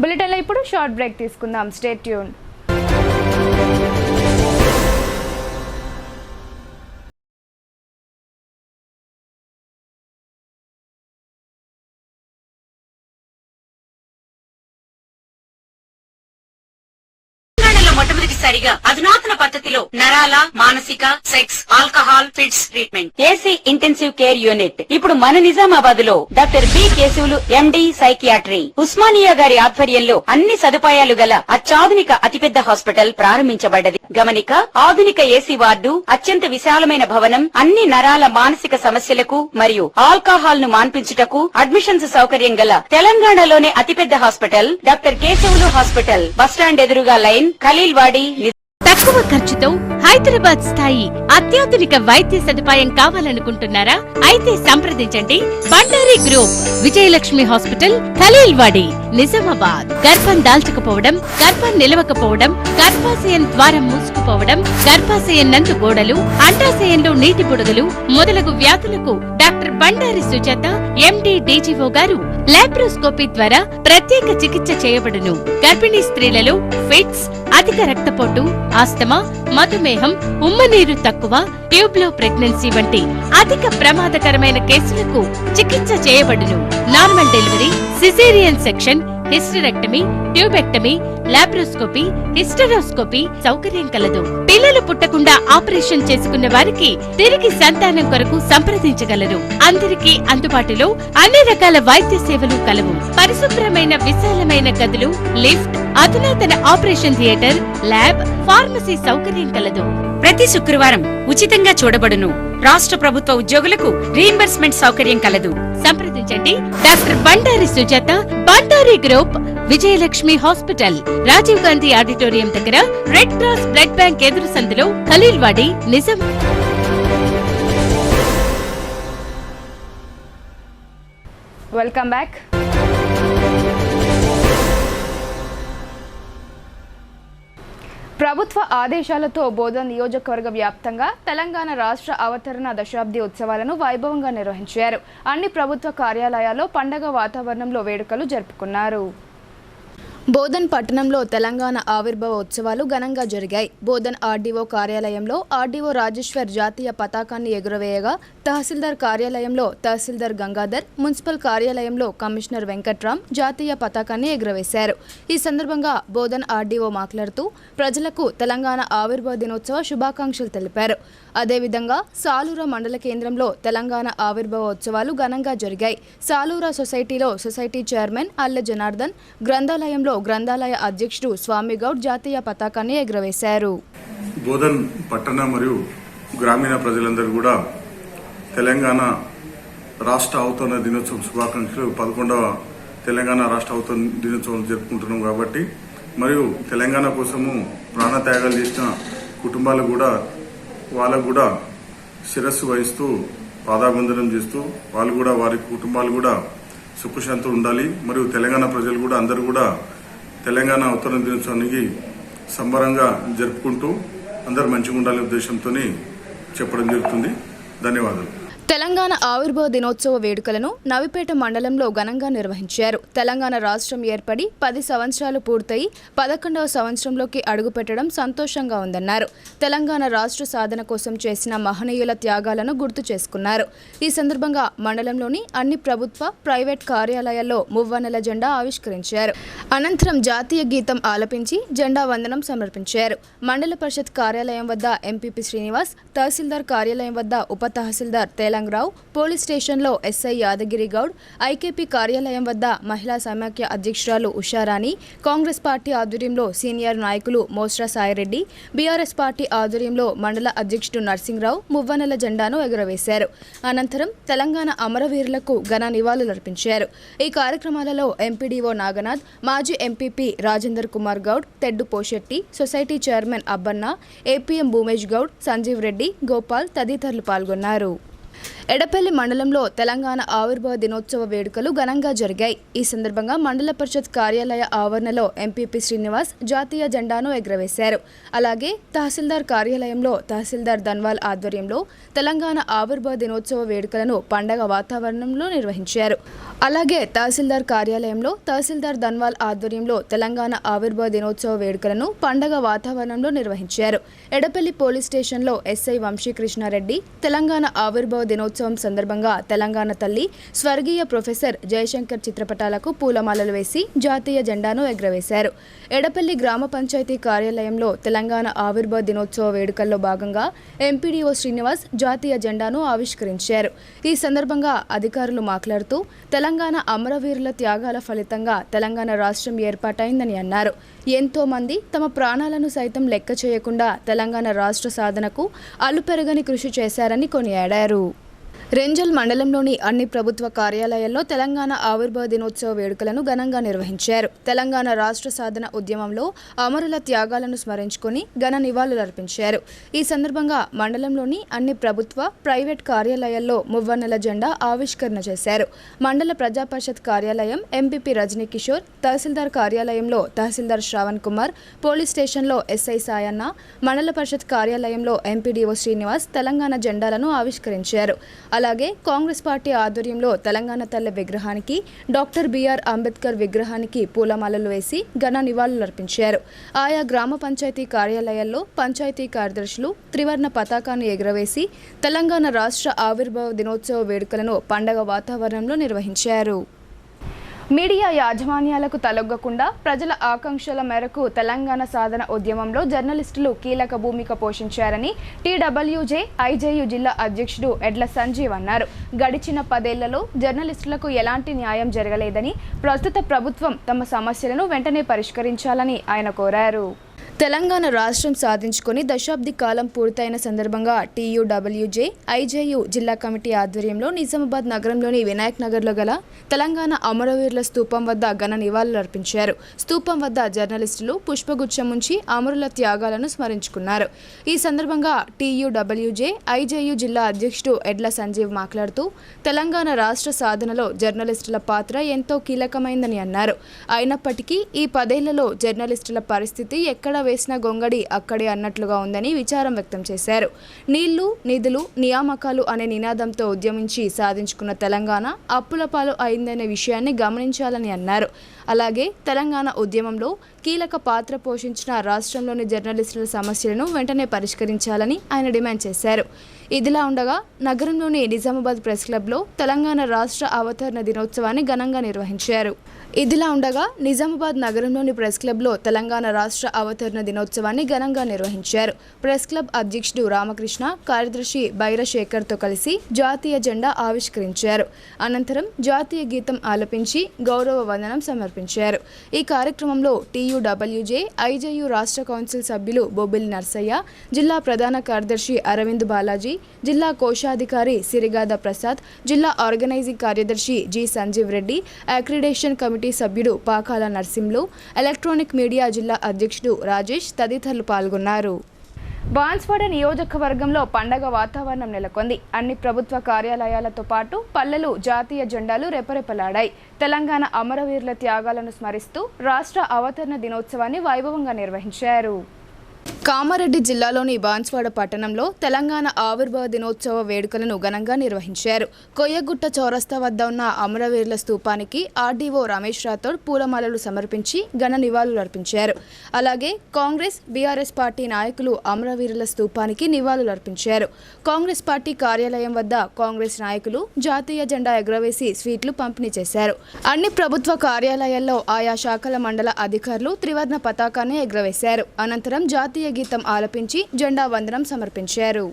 బులెటిన్లో ఇప్పుడు షార్ట్ బ్రేక్ తీసుకుందాం. Stay tune. మొట్టమొదటి తొలిసారిగా అధునాతన పద్ధతిలో నరాల, మానసిక, sex, alcohol, fits treatment. AC intensive care unit ఇప్పుడు మన నిజామాబాద్ లో doctor B Keshavulu MD psychiatry, Osmania గారి ఆధ్వర్యంలో అన్ని సదుపాయాలు గల అత్యాధునిక అతిపెద్ద హాస్పిటల్ ప్రారంభించబడ్డది. గమనిక, ఆధునిక ఏసీ వార్డు, అత్యంత విశాలమైన భవనం, అన్ని నరాల మానసిక సమస్యలకు మరియు ఆల్కహాల్ ను మాన్పించుటకు అడ్మిషన్స్ సౌకర్యం గల తెలంగాణలోనే అతిపెద్ద hospital doctor Keshavulu hospital. Bus stand ఎదురుగా లైన్, ఖలీల్వాడి. తక్కువ ఖర్చుతో హైదరాబాద్ స్థాయి అత్యాధునిక వైద్య సదుపాయం కావాలనుకుంటున్నారా? అయితే సంప్రదించండి బండారి గ్రూప్, విజయలక్ష్మి హాస్పిటల్, ఖలీల్వాడి, నిజామాబాద్. గర్భం దాల్చకపోవడం, గర్భం నిలవకపోవడం, గర్భాశయం ద్వారం మూసుకుపోవడం, గర్భాశయం నందు గోడలు, అండాశయంలో నీటి బుడగలు మొదలగు వ్యాధులకు డాక్టర్ బండారి సుజాత ఎండి డీజీఓ గారు లాప్రోస్కోపీ ద్వారా ప్రత్యేక చికిత్స చేయబడును. గర్భిణీ స్త్రీలలో ఫిట్స్, అధిక రక్తపోటు, ఆస్తమా, మధుమేహం, ఉమ్మనీరు తక్కువ, ట్యూబ్లో ప్రెగ్నెన్సీ వంటి అధిక ప్రమాదకరమైన కేసులకు చికిత్స చేయబడును. Normal delivery, caesarean section, hysterectomy, tubectomy, laparoscopy, hysteroscopy సౌకర్యం కలదు. పిల్లలు పుట్టకుండా ఆపరేషన్ చేసుకున్న వారికి తిరిగి సంతానం కొరకు సంప్రదించగలరు. అందరికీ అందుబాటులో అన్ని రకాల వైద్య సేవలు కలవు. పరిశుభ్రమైన విశాలమైన గదులు, లిఫ్ట్, అధునాతన ఆపరేషన్ థియేటర్, ల్యాబ్, ఫార్మసీ సౌకర్యం కలదు. ప్రతి శుక్రవారం ఉచితంగా చూడబడును. రాష్ట్ర ప్రభుత్వ ఉద్యోగులకు రీయింబర్స్మెంట్ సౌకర్యం కలదు. సంప్రదించండి doctor Bandari Sujatha, Bandari group, Vijayalakshmi hospital, Rajiv Gandhi auditorium దగ్గర, రెడ్ క్రాస్ బ్లడ్ బ్యాంక్ ఎదురు సందులో, ఖలీల్వాడి, నిజాం. Welcome back. ప్రభుత్వ ఆదేశాలతో బోధన్ నియోజకవర్గ వ్యాప్తంగా తెలంగాణ రాష్ట్ర అవతరణ దశాబ్ది ఉత్సవాలను వైభవంగా నిర్వహించారు. అన్ని ప్రభుత్వ కార్యాలయాల్లో పండగ వాతావరణంలో వేడుకలు జరుపుకున్నారు. బోధన్ పట్టణంలో తెలంగాణ ఆవిర్భావ ఉత్సవాలు ఘనంగా జరిగాయి. బోధన్ ఆర్డీఓ కార్యాలయంలో ఆర్డీఓ రాజేశ్వర్ జాతీయ పతాకాన్ని ఎగురవేయగా, తహసీల్దార్ కార్యాలయంలో తహసీల్దార్ గంగాధర్, మున్సిపల్ కార్యాలయంలో కమిషనర్ వెంకట్రామ్ జాతీయ పతాకాన్ని ఎగురవేశారు. ఈ సందర్భంగా బోధన్ ఆర్డీఓ మాట్లాడుతూ ప్రజలకు తెలంగాణ ఆవిర్భావ దినోత్సవ శుభాకాంక్షలు తెలిపారు. అదేవిధంగా సాలూర మండల కేంద్రంలో తెలంగాణ ఆవిర్భావ ఉత్సవాలు ఘనంగా జరిగాయి. సాలూర సొసైటీలో సొసైటీ చైర్మన్ అల్లె జనార్దన్, గ్రంథాలయంలో గ్రంథాలయ అధ్యక్షుడు స్వామిగౌడ్ జాతీయ పతాకాన్ని ఎగురవేశారు. బోధన్ పట్టణ మరియు గ్రామీణ ప్రజలందరూ కూడా తెలంగాణ రాష్ట్ర అవతరణ దినోత్సవం శుభాకాంక్షలు. 11వ తెలంగాణ రాష్ట్ర అవతరణ దినోత్సవం జరుపుకుంటున్నాం కాబట్టి, మరియు తెలంగాణ కోసము ప్రాణత్యాగాలు చేసిన కుటుంబాలు కూడా వాళ్ళకు కూడా శిరస్సు వహిస్తూ పాదాబంధనం చేస్తూ వాళ్ళు కూడా వారి కుటుంబాలు కూడా సుఖశాంతులు ఉండాలి. మరియు తెలంగాణ ప్రజలు కూడా అందరూ కూడా తెలంగాణ అవతరణ దినోత్సవానికి సంబరంగా జరుపుకుంటూ అందరూ మంచిగా ఉండాలనే ఉద్దేశంతో చెప్పడం జరుగుతుంది. ధన్యవాదాలు. తెలంగాణ ఆవిర్భావ దినోత్సవ వేడుకలను నవిపేట మండలంలో ఘనంగా నిర్వహించారు. తెలంగాణ రాష్ట్రం ఏర్పడి 10 సంవత్సరాలు పూర్తయి 11వ సంవత్సరంలోకి అడుగుపెట్టడం సంతోషంగా ఉందన్నారు. తెలంగాణ రాష్ట్ర సాధన కోసం చేసిన మహనీయుల త్యాగాలను గుర్తు చేసుకున్నారు. ఈ సందర్భంగా మండలంలోని అన్ని ప్రభుత్వ, ప్రైవేట్ కార్యాలయాల్లో మువ్వన్నెల జెండా ఆవిష్కరించారు. అనంతరం జాతీయ గీతం ఆలపించి జెండా వందనం సమర్పించారు. మండల పరిషత్ కార్యాలయం వద్ద ఎంపీపీ శ్రీనివాస్, తహసీల్దార్ కార్యాలయం వద్ద ఉప తహసీల్దార్ రావు, పోలీస్ స్టేషన్లో ఎస్ఐ యాదగిరి గౌడ్, ఐకేపీ కార్యాలయం వద్ద మహిళా సమాఖ్య అధ్యక్షురాలు ఉషారాణి, కాంగ్రెస్ పార్టీ ఆధ్వర్యంలో సీనియర్ నాయకులు మోస్రా సాయిరెడ్డి, బీఆర్ఎస్ పార్టీ ఆధ్వర్యంలో మండల అధ్యక్షుడు నర్సింగ్రావు మువ్వనెల జెండాను ఎగురవేశారు. అనంతరం తెలంగాణ అమరవీరులకు ఘన నివాళులర్పించారు. ఈ కార్యక్రమాలలో ఎంపీడీఓ నాగనాథ్, మాజీ MPP Rajender Kumar Goud, Teddu Poshetti, society chairman Abbanna, APM Bhoomesh Goud, Sanjeev Reddy, Gopal తదితరులు పాల్గొన్నారు. ఎడపల్లి మండలంలో తెలంగాణ ఆవిర్భావ దినోత్సవ వేడుకలు ఘనంగా జరిగాయి. ఈ సందర్భంగా మండల పరిషత్ కార్యాలయ ఆవరణలో ఎంపీపీ శ్రీనివాస్ జాతీయ జెండాను ఎగురవేశారు. అలాగే తహసీల్దార్ కార్యాలయంలో తహసీల్దార్ ధన్వాల్ ఆధ్వర్యంలో తెలంగాణ ఆవిర్భావ దినోత్సవ వేడుకలను పండగ వాతావరణంలో నిర్వహించారు. అలాగే తహసీల్దార్ కార్యాలయంలో తహసీల్దార్ ధన్వాల్ ఆధ్వర్యంలో తెలంగాణ ఆవిర్భావ దినోత్సవ వేడుకలను పండగ వాతావరణంలో నిర్వహించారు. ఎడపల్లి పోలీస్ స్టేషన్లో ఎస్ఐ వంశీకృష్ణారెడ్డి తెలంగాణ ఆవిర్భావ దినోత్సవ దినోత్సవం సందర్భంగా తెలంగాణ తల్లి స్వర్గీయ ప్రొఫెసర్ జయశంకర్ చిత్రపటాలకు పూలమాలలు వేసి జాతీయ జెండాను ఎగురవేశారు. ఎడపల్లి గ్రామ పంచాయతీ కార్యాలయంలో తెలంగాణ ఆవిర్భావ దినోత్సవ వేడుకల్లో భాగంగా ఎంపీడీఓ శ్రీనివాస్ జాతీయ జెండాను ఆవిష్కరించారు. ఈ సందర్భంగా అధికారులు మాట్లాడుతూ తెలంగాణ అమరవీరుల త్యాగాల ఫలితంగా తెలంగాణ రాష్ట్రం ఏర్పాటైందని అన్నారు. ఎంతో మంది తమ ప్రాణాలను సైతం లెక్క చేయకుండా తెలంగాణ రాష్ట్ర సాధనకు అలుపెరగని కృషి చేశారని కొనియాడారు. రెంజల్ మండలంలోని అన్ని ప్రభుత్వ కార్యాలయాల్లో తెలంగాణ ఆవిర్భావ దినోత్సవ వేడుకలను ఘనంగా నిర్వహించారు. తెలంగాణ రాష్ట్ర సాధన ఉద్యమంలో అమరుల త్యాగాలను స్మరించుకొని ఘన నివాళులర్పించారు. ఈ సందర్భంగా మండలంలోని అన్ని ప్రభుత్వ, ప్రైవేట్ కార్యాలయాల్లో మువ్వన్నెల జెండా ఆవిష్కరణ చేశారు. మండల ప్రజా పరిషత్ కార్యాలయం ఎంపీపీ రజనీ కిషోర్, తహసీల్దార్ కార్యాలయంలో తహసీల్దార్ శ్రావణ్ కుమార్, పోలీస్ స్టేషన్లో ఎస్ఐ సాయన్న, మండల పరిషత్ కార్యాలయంలో ఎంపీడీఓ శ్రీనివాస్ తెలంగాణ జెండాలను ఆవిష్కరించారు. అలాగే కాంగ్రెస్ పార్టీ ఆధ్వర్యంలో తెలంగాణ తల్లి విగ్రహానికి, డాక్టర్ బిఆర్ అంబేద్కర్ విగ్రహానికి పూలమాలలు వేసి ఘన నివాళులర్పించారు. ఆయా గ్రామ పంచాయతీ కార్యాలయాల్లో పంచాయతీ కార్యదర్శులు త్రివర్ణ పతాకాన్ని ఎగురవేసి తెలంగాణ రాష్ట్ర ఆవిర్భావ దినోత్సవ వేడుకలను పండగ వాతావరణంలో నిర్వహించారు. మీడియా యాజమాన్యాలకు తలొగ్గకుండా ప్రజల ఆకాంక్షల మేరకు తెలంగాణ సాధన ఉద్యమంలో జర్నలిస్టులు కీలక భూమిక పోషించారని టీడబ్ల్యూజే ఐజేయు జిల్లా అధ్యక్షుడు ఎడ్ల సంజీవ్ అన్నారు. గడిచిన 10 ఏళ్లలో జర్నలిస్టులకు ఎలాంటి న్యాయం జరగలేదని, ప్రస్తుత ప్రభుత్వం తమ సమస్యలను వెంటనే పరిష్కరించాలని ఆయన కోరారు. తెలంగాణ రాష్ట్రం సాధించుకొని దశాబ్ది కాలం పూర్తయిన సందర్భంగా టీయూడబ్ల్యూజే ఐజేయు జిల్లా కమిటీ ఆధ్వర్యంలో నిజామాబాద్ నగరంలోని వినాయక్ నగర్లో గల తెలంగాణ అమరవీరుల స్తూపం వద్ద ఘన నివాళులర్పించారు. స్తూపం వద్ద జర్నలిస్టులు పుష్పగుచ్చం ఉంచి అమరుల త్యాగాలను స్మరించుకున్నారు. ఈ సందర్భంగా టీయూడబ్ల్యూజే ఐజేయు జిల్లా అధ్యక్షుడు ఎడ్ల సంజీవ్ మాట్లాడుతూ తెలంగాణ రాష్ట్ర సాధనలో జర్నలిస్టుల పాత్ర ఎంతో కీలకమైందని అన్నారు. అయినప్పటికీ ఈ 10 ఏళ్లలో జర్నలిస్టుల పరిస్థితి ఎక్కడ వేసిన గొంగడి అక్కడే అన్నట్లుగా ఉందని విచారం వ్యక్తం చేశారు. నీళ్లు, నిధులు, నియామకాలు అనే నినాదంతో ఉద్యమించి సాధించుకున్న తెలంగాణ అప్పుల పాలు అయిందనే విషయాన్ని గమనించాలని అన్నారు. అలాగే తెలంగాణ ఉద్యమంలో కీలక పాత్ర పోషించిన రాష్ట్రంలోని జర్నలిస్టుల సమస్యలను వెంటనే పరిష్కరించాలని ఆయన డిమాండ్ చేశారు. ఇదిలా ఉండగా నగరంలోని నిజామాబాద్ ప్రెస్ క్లబ్లో తెలంగాణ రాష్ట్ర అవతరణ దినోత్సవాన్ని ఘనంగా నిర్వహించారు. ఇదిలా ఉండగా నిజామాబాద్ నగరంలోని ప్రెస్ క్లబ్లో తెలంగాణ రాష్ట్ర అవతరణ దినోత్సవాన్ని ఘనంగా నిర్వహించారు. ప్రెస్ క్లబ్ అధ్యక్షుడు రామకృష్ణ, కార్యదర్శి బైరశేఖర్తో కలిసి జాతీయ జెండా ఆవిష్కరించారు. అనంతరం జాతీయ గీతం ఆలపించి గౌరవ వందనం సమర్పించారు. ఈ కార్యక్రమంలో టీయూడబ్ల్యూజే ఐజేయు రాష్ట్ర కౌన్సిల్ సభ్యులు బొబ్బిలి నర్సయ్య, జిల్లా ప్రధాన కార్యదర్శి అరవింద్ బాలాజీ, జిల్లా కోశాధికారి సిరిగాద ప్రసాద్, జిల్లా ఆర్గనైజింగ్ కార్యదర్శి G Sanjeev Reddy, accreditation committee సభ్యుడు పాకాల నర్సింలు, ఎలక్ట్రానిక్ మీడియా జిల్లా అధ్యక్షుడు రాజేష్ తదితరులు పాల్గొన్నారు. బాన్స్వాడ నియోజకవర్గంలో పండగ వాతావరణం నెలకొంది. అన్ని ప్రభుత్వ కార్యాలయాలతో పాటు పల్లెలు జాతీయ జెండాలు రెపరెపలాడాయి. తెలంగాణ అమరవీరుల త్యాగాలను స్మరిస్తూ రాష్ట్ర అవతరణ దినోత్సవాన్ని వైభవంగా నిర్వహించారు. కామారెడ్డి జిల్లాలోని బాన్స్వాడ పట్టణంలో తెలంగాణ ఆవిర్భావ దినోత్సవ వేడుకలను ఘనంగా నిర్వహించారు. కొయ్యగుట్ట చౌరస్తా వద్ద ఉన్న అమరవీరుల స్తూపానికి ఆర్డీఓ రమేష్ రాథోడ్ పూలమాలలు సమర్పించి ఘన నివాళులర్పించారు. అలాగే కాంగ్రెస్, బీఆర్ఎస్ పార్టీ నాయకులు అమరవీరుల స్తూపానికి నివాళులర్పించారు. కాంగ్రెస్ పార్టీ కార్యాలయం వద్ద కాంగ్రెస్ నాయకులు జాతీయ జెండా ఎగురవేసి స్వీట్లు పంపిణీ చేశారు. అన్ని ప్రభుత్వ కార్యాలయాల్లో ఆయా శాఖల మండల అధికారులు త్రివర్ణ పతాకాన్ని ఎగురవేశారు. అనంతరం జాతీయ గీతం ఆలపించి జెండా వందనం సమర్పించారు.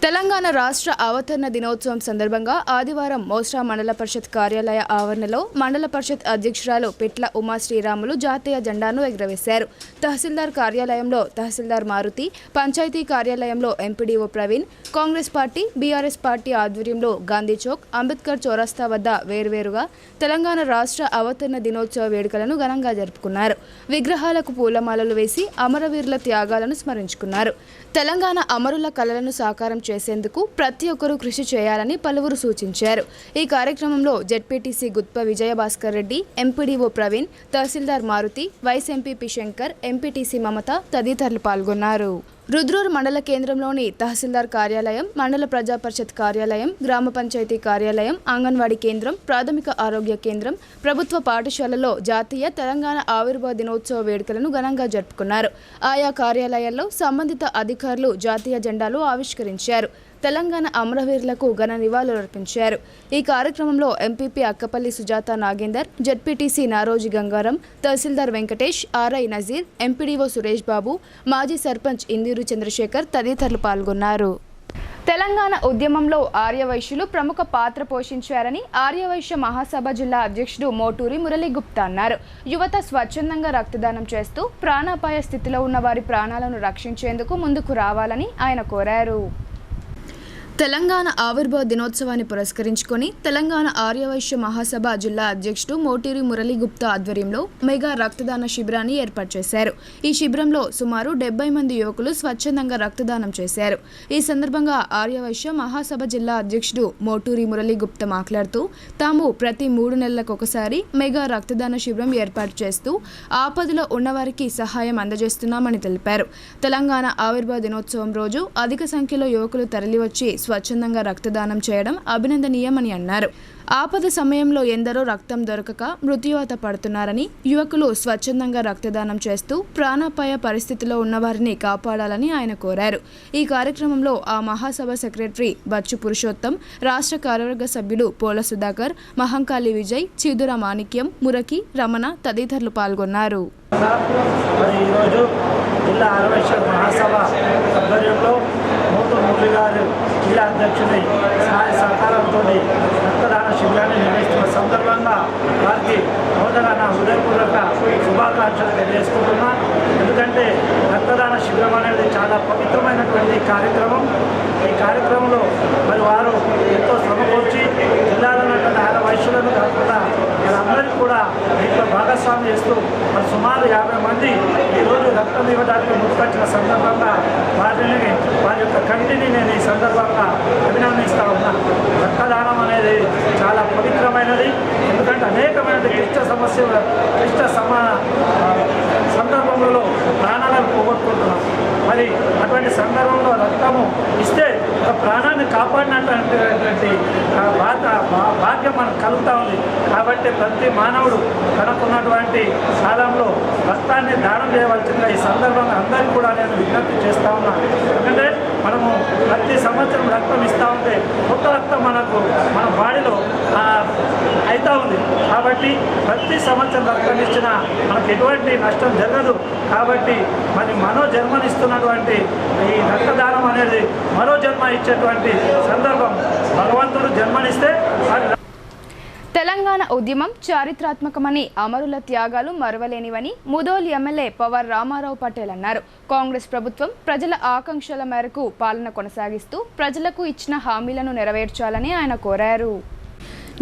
తెలంగాణ రాష్ట్ర అవతరణ దినోత్సవం సందర్భంగా ఆదివారం మోస్రా మండల పరిషత్ కార్యాలయ ఆవరణలో మండల పరిషత్ అధ్యక్షురాలు పిట్ల ఉమా శ్రీరాములు జాతీయ జెండాను ఎగురవేశారు. తహసీల్దార్ కార్యాలయంలో తహసీల్దార్ మారుతి, పంచాయతీ కార్యాలయంలో MPDO Praveen, Congress party, BRS party ఆధ్వర్యంలో గాంధీ చౌక్, అంబేద్కర్ చౌరస్తా వద్ద వేర్వేరుగా తెలంగాణ రాష్ట్ర అవతరణ దినోత్సవ వేడుకలను ఘనంగా జరుపుకున్నారు. విగ్రహాలకు పూలమాలలు వేసి అమరవీరుల త్యాగాలను స్మరించుకున్నారు. తెలంగాణ అమరుల కలలను సాకారం చేసేందుకు ప్రతి ఒక్కరూ కృషి చేయాలని పలువురు సూచించారు. ఈ కార్యక్రమంలో జెడ్పీటీసీ గుత్ప విజయభాస్కర్ రెడ్డి, ఎంపీడీఓ ప్రవీణ్, తహసీల్దార్ Maruthi, vice MPP Shankar, MPTC Mamatha తదితరులు పాల్గొన్నారు. రుద్రూర్ మండల కేంద్రంలోని తహసీల్దార్ కార్యాలయం, మండల ప్రజా పరిషత్ కార్యాలయం, గ్రామ పంచాయతీ కార్యాలయం, అంగన్వాడీ కేంద్రం, ప్రాథమిక ఆరోగ్య కేంద్రం, ప్రభుత్వ పాఠశాలలో జాతీయ తెలంగాణ ఆవిర్భావ దినోత్సవ వేడుకలను ఘనంగా జరుపుకున్నారు. ఆయా కార్యాలయాల్లో సంబంధిత అధికారులు జాతీయ జెండాలు ఆవిష్కరించారు. తెలంగాణ అమరవీరులకు ఘన నివాళులర్పించారు. ఈ కార్యక్రమంలో ఎంపీపీ అక్కపల్లి సుజాత నాగేందర్, జెడ్పీటీసీ నారోజి గంగారం, తహసీల్దార్ వెంకటేష్, ఆర్ఐ నజీర్, ఎంపీడీఓ సురేష్ బాబు, మాజీ సర్పంచ్ ఇందూరు చంద్రశేఖర్ తదితరులు పాల్గొన్నారు. తెలంగాణ ఉద్యమంలో ఆర్యవైశ్యులు ప్రముఖ పాత్ర పోషించారని ఆర్యవైశ్య మహాసభ జిల్లా అధ్యక్షుడు మోటూరి మురళీ గుప్తా అన్నారు. యువత స్వచ్ఛందంగా రక్తదానం చేస్తూ ప్రాణాపాయ స్థితిలో ఉన్న వారి ప్రాణాలను రక్షించేందుకు ముందుకు రావాలని ఆయన కోరారు. తెలంగాణ ఆవిర్భావ దినోత్సవాన్ని పురస్కరించుకొని తెలంగాణ ఆర్యవైశ్య మహాసభ జిల్లా అధ్యక్షుడు మోటూరి మురళీ గుప్తా ఆధ్వర్యంలో మెగా రక్తదాన శిబిరాన్ని ఏర్పాటు చేశారు. ఈ శిబిరంలో సుమారు 70 మంది యువకులు స్వచ్ఛందంగా రక్తదానం చేశారు. ఈ సందర్భంగా ఆర్యవైశ్య మహాసభ జిల్లా అధ్యక్షుడు మోటూరి మురళీ గుప్తా మాట్లాడుతూ తాము ప్రతి 3 నెలలకు ఒకసారి మెగా రక్తదాన శిబిరం ఏర్పాటు చేస్తూ ఆపదలో ఉన్నవారికి సహాయం అందజేస్తున్నామని తెలిపారు. తెలంగాణ ఆవిర్భావ దినోత్సవం రోజు అధిక సంఖ్యలో యువకులు తరలివచ్చి స్వచ్ఛందంగా రక్తదానం చేయడం అభినందనీయమని అన్నారు. ఆపద సమయంలో ఎందరో రక్తం దొరకక మృత్యువాత పడుతున్నారని, యువకులు స్వచ్ఛందంగా రక్తదానం చేస్తూ ప్రాణాపాయ పరిస్థితిలో ఉన్నవారిని కాపాడాలని ఆయన కోరారు. ఈ కార్యక్రమంలో ఆ మహాసభ సెక్రటరీ బచ్చు పురుషోత్తం, రాష్ట్ర కార్యవర్గ సభ్యుడు పోల సుధాకర్, మహంకాళి విజయ్, చిదుర మాణిక్యం, మురకి, రమణ తదితరులు పాల్గొన్నారు. ఈరోజు జిల్లా ఆర్యవైశ్య మహాసభ ఆధ్వర్యంలో మోటూరి మురళి గారు జిల్లా అధ్యక్షుడి సహాయ సహకారంతో రక్తదాన శిబిరాన్ని నిర్వహిస్తున్న సందర్భంగా వారికి మొదటగా నా హృదయపూర్వక శుభాకాంక్షలు తెలియజేసుకుంటున్నా. ఎందుకంటే రక్తదాన శిబిరం అనేది చాలా పవిత్రమైనటువంటి కార్యక్రమం. ఈ కార్యక్రమంలో మరి వారు ఎంతో శ్రమకూర్చి జిల్లాలో ఉన్నటువంటి ఆర్యవైశ్యులను కాకుండా వాళ్ళందరికీ కూడా దీంట్లో భాగస్వామ్యం చేస్తూ మరి సుమారు 50 మంది ఈరోజు రక్తం ఇవ్వడానికి ముందుకొచ్చిన సందర్భంగా వారి యొక్క కంటిని నేను ఈ సందర్భంగా అభినందిస్తూ ఉన్నా. రక్తదానం అనేది చాలా పవిత్రమైనది. ఎందుకంటే అనేకమైన క్లిష్ట సందర్భంలో ప్రాణాలను పోగొట్టుకుంటున్నాం. మరి అటువంటి సందర్భంలో రక్తము ఇస్తే ఒక ప్రాణాన్ని కాపాడినటువంటి భాగ్యం మనకు కలుగుతూ ఉంది. కాబట్టి ప్రతి మానవుడు తనకున్నటువంటి కాలంలో రక్తాన్ని దానం చేయవలసిందిగా ఈ సందర్భంగా అందరికీ కూడా నేను విజ్ఞప్తి చేస్తూ ఉన్నాను. ఎందుకంటే మనము ప్రతి సంవత్సరం రక్తం ఇస్తూ ఉంటే కొత్త రక్తం మన బాడీలో అవుతూ ఉంది. కాబట్టి ప్రతి సంవత్సరం రక్తం ఇచ్చినా మనకు ఎటువంటి నష్టం జరగదు. కాబట్టి మరి మరో జన్మనిస్తున్నటువంటి ఈ రక్తదానం అనేది మరో జన్మ ఇచ్చేటువంటి సందర్భం. భగవంతుడు జన్మనిస్తే తెలంగాణ ఉద్యమం చారిత్రాత్మకమని, అమరుల త్యాగాలు మరవలేనివని ముదోల్ ఎమ్మెల్యే పవర్ రామారావు పటేల్ అన్నారు. కాంగ్రెస్ ప్రభుత్వం ప్రజల ఆకాంక్షల మేరకు పాలన కొనసాగిస్తూ ప్రజలకు ఇచ్చిన హామీలను నెరవేర్చాలని ఆయన కోరారు.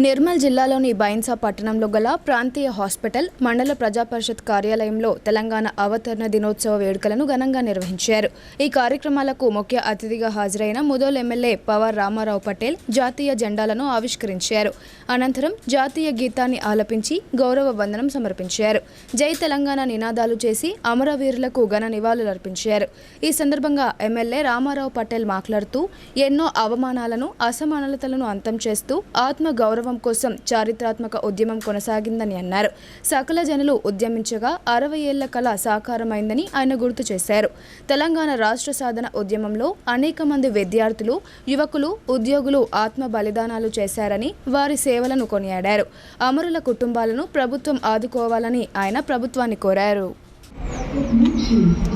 నిర్మల్ జిల్లాలోని బైన్సా పట్టణంలో గల ప్రాంతీయ హాస్పిటల్, మండల ప్రజాపరిషత్ కార్యాలయంలో తెలంగాణ అవతరణ దినోత్సవ వేడుకలను ఘనంగా నిర్వహించారు. ఈ కార్యక్రమాలకు ముఖ్య అతిథిగా హాజరైన ముదోల్ ఎమ్మెల్యే పవర్ రామారావు పటేల్ జాతీయ జెండాలను ఆవిష్కరించారు. అనంతరం జాతీయ గీతాన్ని ఆలపించి గౌరవ వందనం సమర్పించారు. జై తెలంగాణ నినాదాలు చేసి అమరవీరులకు ఘన నివాళులర్పించారు. ఈ సందర్భంగా ఎమ్మెల్యే రామారావు పటేల్ మాట్లాడుతూ ఎన్నో అవమానాలను, అసమానతలను అంతం చేస్తూ ఆత్మ గౌరవం కోసం చారిత్రాత్మక ఉద్యమం కొనసాగిందని అన్నారు. సకల జనులు ఉద్యమించగా 60 ఏళ్ల కళ సాకారమైందని ఆయన గుర్తు చేశారు. తెలంగాణ రాష్ట్ర సాధన ఉద్యమంలో అనేక మంది విద్యార్థులు, యువకులు, ఉద్యోగులు ఆత్మ బలిదానాలు చేశారని వారి సేవలను కొనియాడారు. అమరుల కుటుంబాలను ప్రభుత్వం ఆదుకోవాలని ఆయన ప్రభుత్వాన్ని కోరారు.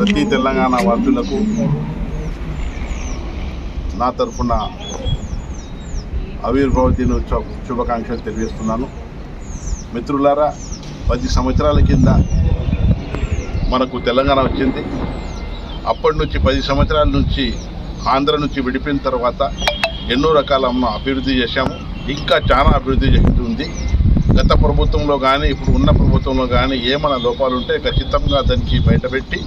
ప్రతి తెలంగాణ వాసులకు నా తరఫున ఆవిర్భావ దినోత్సవ శుభాకాంక్షలు తెలియజేస్తున్నాను. మిత్రులారా, 10 సంవత్సరాల కింద మనకు తెలంగాణ వచ్చింది. అప్పటి నుంచి 10 సంవత్సరాల నుంచి ఆంధ్ర నుంచి విడిపోయిన తర్వాత ఎన్నో రకాల అభివృద్ధి చేశాము. ఇంకా చాలా అభివృద్ధి చేస్తూ ఉంది. గత ప్రభుత్వంలో కానీ ఇప్పుడు ఉన్న ప్రభుత్వంలో కానీ ఏమైనా లోపాలు ఉంటే ఖచ్చితంగా దానికి బయటపెట్టి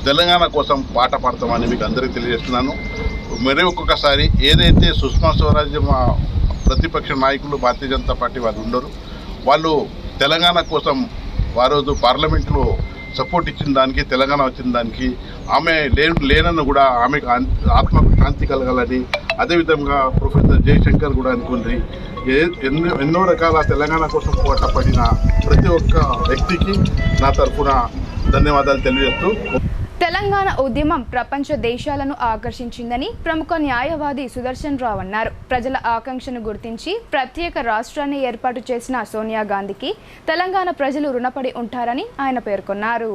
తెలంగాణ కోసం పాట పాడతామని మీకు అందరికీ తెలియజేస్తున్నాను. మరి ఒక్కొక్కసారి ఏదైతే సుష్మా స్వరాజ్ ప్రతిపక్ష నాయకులు భారతీయ జనతా పార్టీ వాళ్ళు ఉండరు, వాళ్ళు తెలంగాణ కోసం వారోజు పార్లమెంట్లో సపోర్ట్ ఇచ్చిన దానికి, తెలంగాణ వచ్చిన దానికి ఆమె లేనನ್ನು కూడా ఆమెకు ఆత్మకు శాంతి కలగాలని, అదేవిధంగా ప్రొఫెసర్ జయశంకర్ కూడా అనుకుంది. ఎన్నో రకాల తెలంగాణ కోసం పోరాటపడిన ప్రతి ఒక్క వ్యక్తికి నా తరఫున ధన్యవాదాలు తెలియజేస్తూ తెలంగాణ ఉద్యమం ప్రపంచ దేశాలను ఆకర్షించిందని ప్రముఖ న్యాయవాది సుదర్శన్ రావు అన్నారు. ప్రజల ఆకాంక్షను గుర్తించి ప్రత్యేక రాష్ట్రాన్ని ఏర్పాటు చేసిన సోనియా గాంధీకి తెలంగాణ ప్రజలు రుణపడి ఉంటారని ఆయన పేర్కొన్నారు.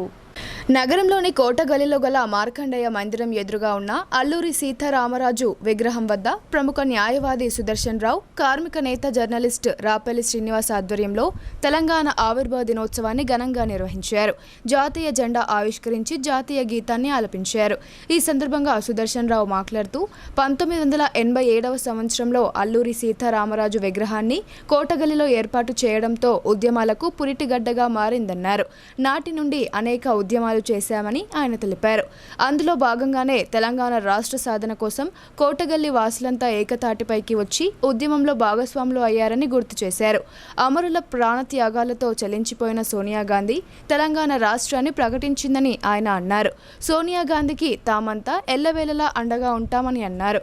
నగరంలోని కోటగల్లీలో గల మార్కండేయ మందిరం ఎదురుగా ఉన్న అల్లూరి సీతారామరాజు విగ్రహం వద్ద ప్రముఖ న్యాయవాది సుదర్శన్ రావు, కార్మిక నేత జర్నలిస్ట్ రాపల్లి శ్రీనివాస్ ఆధ్వర్యంలో తెలంగాణ ఆవిర్భావ దినోత్సవాన్ని ఘనంగా నిర్వహించారు. జాతీయ జెండా ఆవిష్కరించి జాతీయ గీతాన్ని ఆలపించారు. ఈ సందర్భంగా సుదర్శన్ రావు మాట్లాడుతూ 1987వ సంవత్సరంలో అల్లూరి సీతారామరాజు విగ్రహాన్ని కోటగల్లీలో ఏర్పాటు చేయడంతో ఉద్యమాలకు పురిటిగడ్డగా మారిందన్నారు. నాటి నుండి అనేక ఉద్యమాలు చేశామని ఆయన తెలిపారు. అందులో భాగంగానే తెలంగాణ రాష్ట్ర సాధన కోసం కోటగల్లి వాసులంతా ఏకతాటిపైకి వచ్చి ఉద్యమంలో భాగస్వాములు అయ్యారని గుర్తు చేశారు. అమరుల ప్రాణత్యాగాలతో చలించిపోయిన సోనియా గాంధీ తెలంగాణ రాష్ట్రాన్ని ప్రకటించిందని ఆయన అన్నారు. సోనియా గాంధీకి తామంతా ఎల్లవేళలా అండగా ఉంటామని అన్నారు.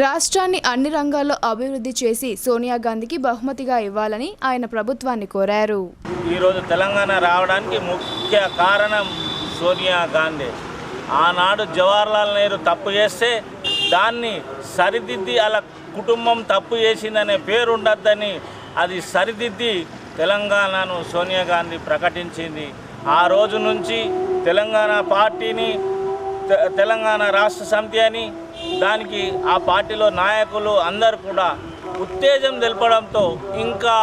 రాష్ట్రాన్ని అన్ని రంగాల్లో అభివృద్ధి చేసి సోనియా గాంధీకి బహుమతిగా ఇవ్వాలని ఆయన ప్రభుత్వాన్ని కోరారు. ఈరోజు తెలంగాణ రావడానికి ముఖ్య కారణం సోనియా గాంధీ. ఆనాడు జవహర్లాల్ నెహ్రూ తప్పు చేస్తే దాన్ని సరిదిద్ది అలా కుటుంబం తప్పు చేసిందనే పేరు ఉండద్దని అది సరిదిద్ది తెలంగాణను సోనియా గాంధీ ప్రకటించింది. ఆ రోజు నుంచి తెలంగాణ పార్టీని తెలంగాణ రాష్ట్ర సమితి అని దానికి ఆ పార్టీలో నాయకులు అందరూ కూడా ఉత్తేజం తెలపడంతో ఇంకా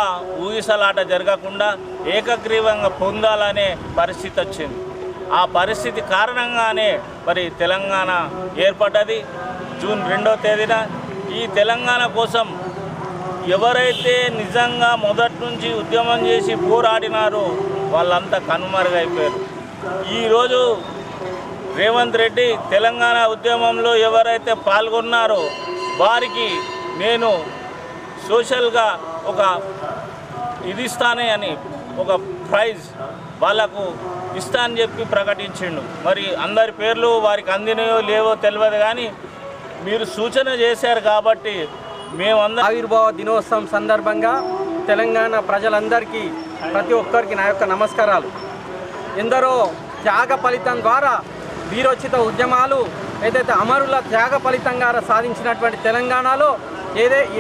ఊగిసలాట జరగకుండా ఏకగ్రీవంగా పొందాలనే పరిస్థితి వచ్చింది. ఆ పరిస్థితి కారణంగానే మరి తెలంగాణ ఏర్పడ్డది. జూన్ 2వ తేదీన ఈ తెలంగాణ కోసం ఎవరైతే నిజంగా మొదటి నుంచి ఉద్యమం చేసి పోరాడినారో వాళ్ళంతా కనుమరుగైపోయారు. ఈరోజు రేవంత్ రెడ్డి తెలంగాణ ఉద్యమంలో ఎవరైతే పాల్గొన్నారో వారికి నేను సోషల్గా ఒక ఇది ఇస్తానే అని ఒక ప్రైజ్ వాళ్ళకు ఇస్తా అని చెప్పి ప్రకటించిండు. మరి అందరి పేర్లు వారికి అందినయో లేవో తెలియదు, కానీ మీరు సూచన చేశారు కాబట్టి మేమందరం ఆవిర్భావ దినోత్సవం సందర్భంగా తెలంగాణ ప్రజలందరికీ ప్రతి ఒక్కరికి నా యొక్క నమస్కారాలు. ఎందరో త్యాగ ఫలితం ద్వారా వీరోచిత ఉద్యమాలు ఏదైతే అమరుల త్యాగ ఫలితంగా సాధించినటువంటి తెలంగాణలో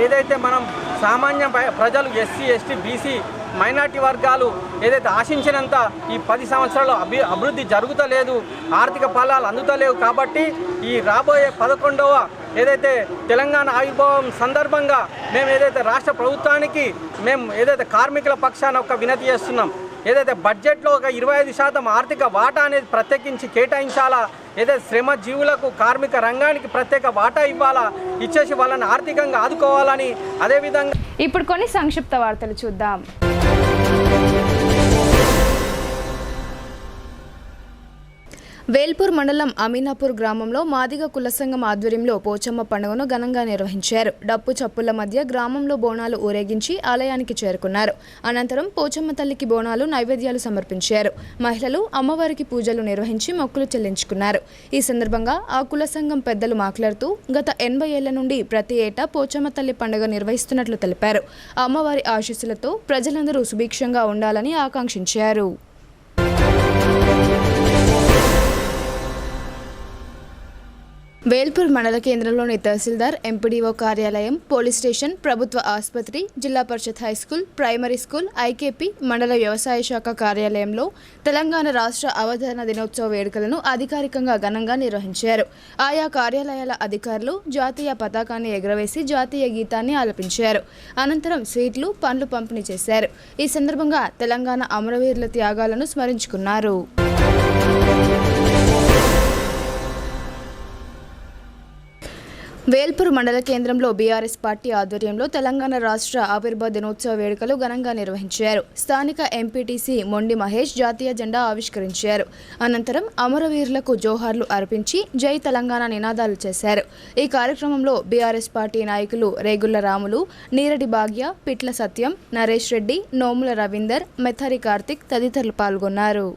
ఏదైతే మనం సామాన్య ప్రజలు ఎస్సీ, ఎస్టీ, బీసీ, మైనార్టీ వర్గాలు ఏదైతే ఆశించినంత ఈ 10 సంవత్సరాలు అభివృద్ధి జరుగుతలేదు, ఆర్థిక ఫలాలు అందుతలేవు. కాబట్టి ఈ రాబోయే 11వ ఏదైతే తెలంగాణ ఆవిర్భావం సందర్భంగా మేము ఏదైతే రాష్ట్ర ప్రభుత్వానికి మేము ఏదైతే కార్మికుల పక్షాన ఒక వినతి చేస్తున్నాం. ఏదైతే బడ్జెట్లో ఒక 25% ఆర్థిక వాటా అనేది ప్రత్యేకించి కేటాయించాలా, ఏదైతే శ్రమజీవులకు కార్మిక రంగానికి ప్రత్యేక వాటా ఇవ్వాలా, ఇచ్చేసి వాళ్ళని ఆర్థికంగా ఆదుకోవాలని. అదేవిధంగా ఇప్పుడు కొన్ని సంక్షిప్త వార్తలు చూద్దాం. వేల్పూర్ మండలం అమీనాపూర్ గ్రామంలో మాదిగ కుల సంఘం ఆధ్వర్యంలో పోచమ్మ పండుగను ఘనంగా నిర్వహించారు. డప్పు చప్పుల మధ్య గ్రామంలో బోనాలు ఊరేగించి ఆలయానికి చేరుకున్నారు. అనంతరం పోచమ్మ తల్లికి బోనాలు నైవేద్యాలు సమర్పించారు. మహిళలు అమ్మవారికి పూజలు నిర్వహించి మొక్కులు చెల్లించుకున్నారు. ఈ సందర్భంగా ఆ కుల సంఘం పెద్దలు మాట్లాడుతూ గత 80 ఏళ్ల నుండి ప్రతి ఏటా పోచమ్మ తల్లి పండుగ నిర్వహిస్తున్నట్లు తెలిపారు. అమ్మవారి ఆశీస్సులతో ప్రజలందరూ సుభిక్షంగా ఉండాలని ఆకాంక్షించారు. వేల్పూర్ మండల కేంద్రంలోని తహసీల్దార్, ఎంపీడీఓ కార్యాలయం, పోలీస్ స్టేషన్, ప్రభుత్వ ఆసుపత్రి, జిల్లా పరిషత్ హైస్కూల్, ప్రైమరీ స్కూల్, ఐకేపీ, మండల వ్యవసాయ శాఖ కార్యాలయంలో తెలంగాణ రాష్ట్ర అవతరణ దినోత్సవ వేడుకలను అధికారికంగా ఘనంగా నిర్వహించారు. ఆయా కార్యాలయాల అధికారులు జాతీయ పతాకాన్ని ఎగురవేసి జాతీయ గీతాన్ని ఆలపించారు. అనంతరం స్వీట్లు, పండ్లు పంపిణీ చేశారు. ఈ సందర్భంగా తెలంగాణ అమరవీరుల త్యాగాలను స్మరించుకున్నారు. వేల్పూర్ మండల కేంద్రంలో బీఆర్ఎస్ పార్టీ ఆధ్వర్యంలో తెలంగాణ రాష్ట్ర ఆవిర్భావ దినోత్సవ వేడుకలు ఘనంగా నిర్వహించారు. స్థానిక ఎంపీటీసీ మొండి మహేష్ జాతీయ జెండా ఆవిష్కరించారు. అనంతరం అమరవీరులకు జోహార్లు అర్పించి జై తెలంగాణ నినాదాలు చేశారు. ఈ కార్యక్రమంలో బీఆర్ఎస్ పార్టీ నాయకులు రేగుళ్ల రాములు, నీరడి భాగ్య, పిట్ల సత్యం, నరేష్ రెడ్డి, నోముల రవీందర్, మెథరి కార్తిక్ తదితరులు పాల్గొన్నారు.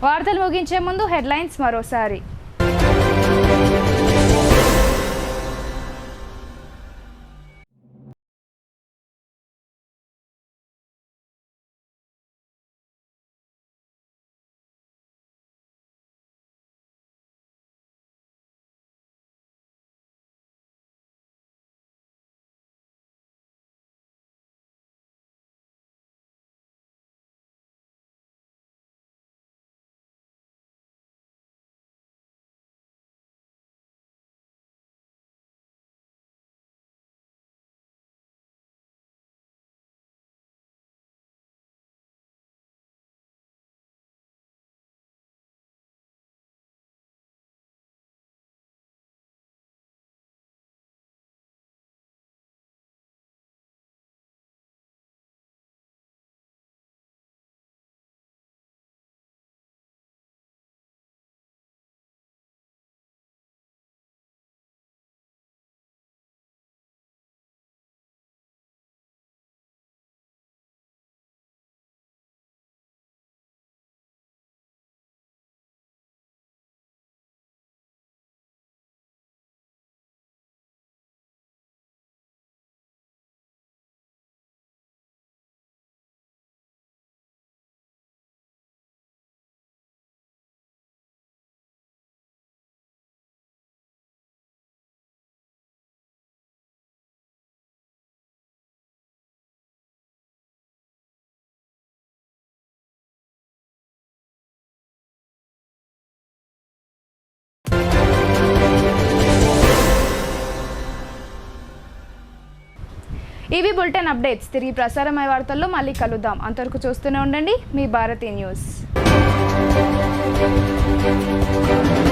వార్తలు ముగించే ముందు హెడ్లైన్స్ మరోసారి. ఇవి బులెటిన్ అప్డేట్స్. తిరిగి ప్రసారమయ్యే వార్తల్లో మళ్ళీ కలుద్దాం. అంతవరకు చూస్తూనే ఉండండి మీ భారతీ న్యూస్.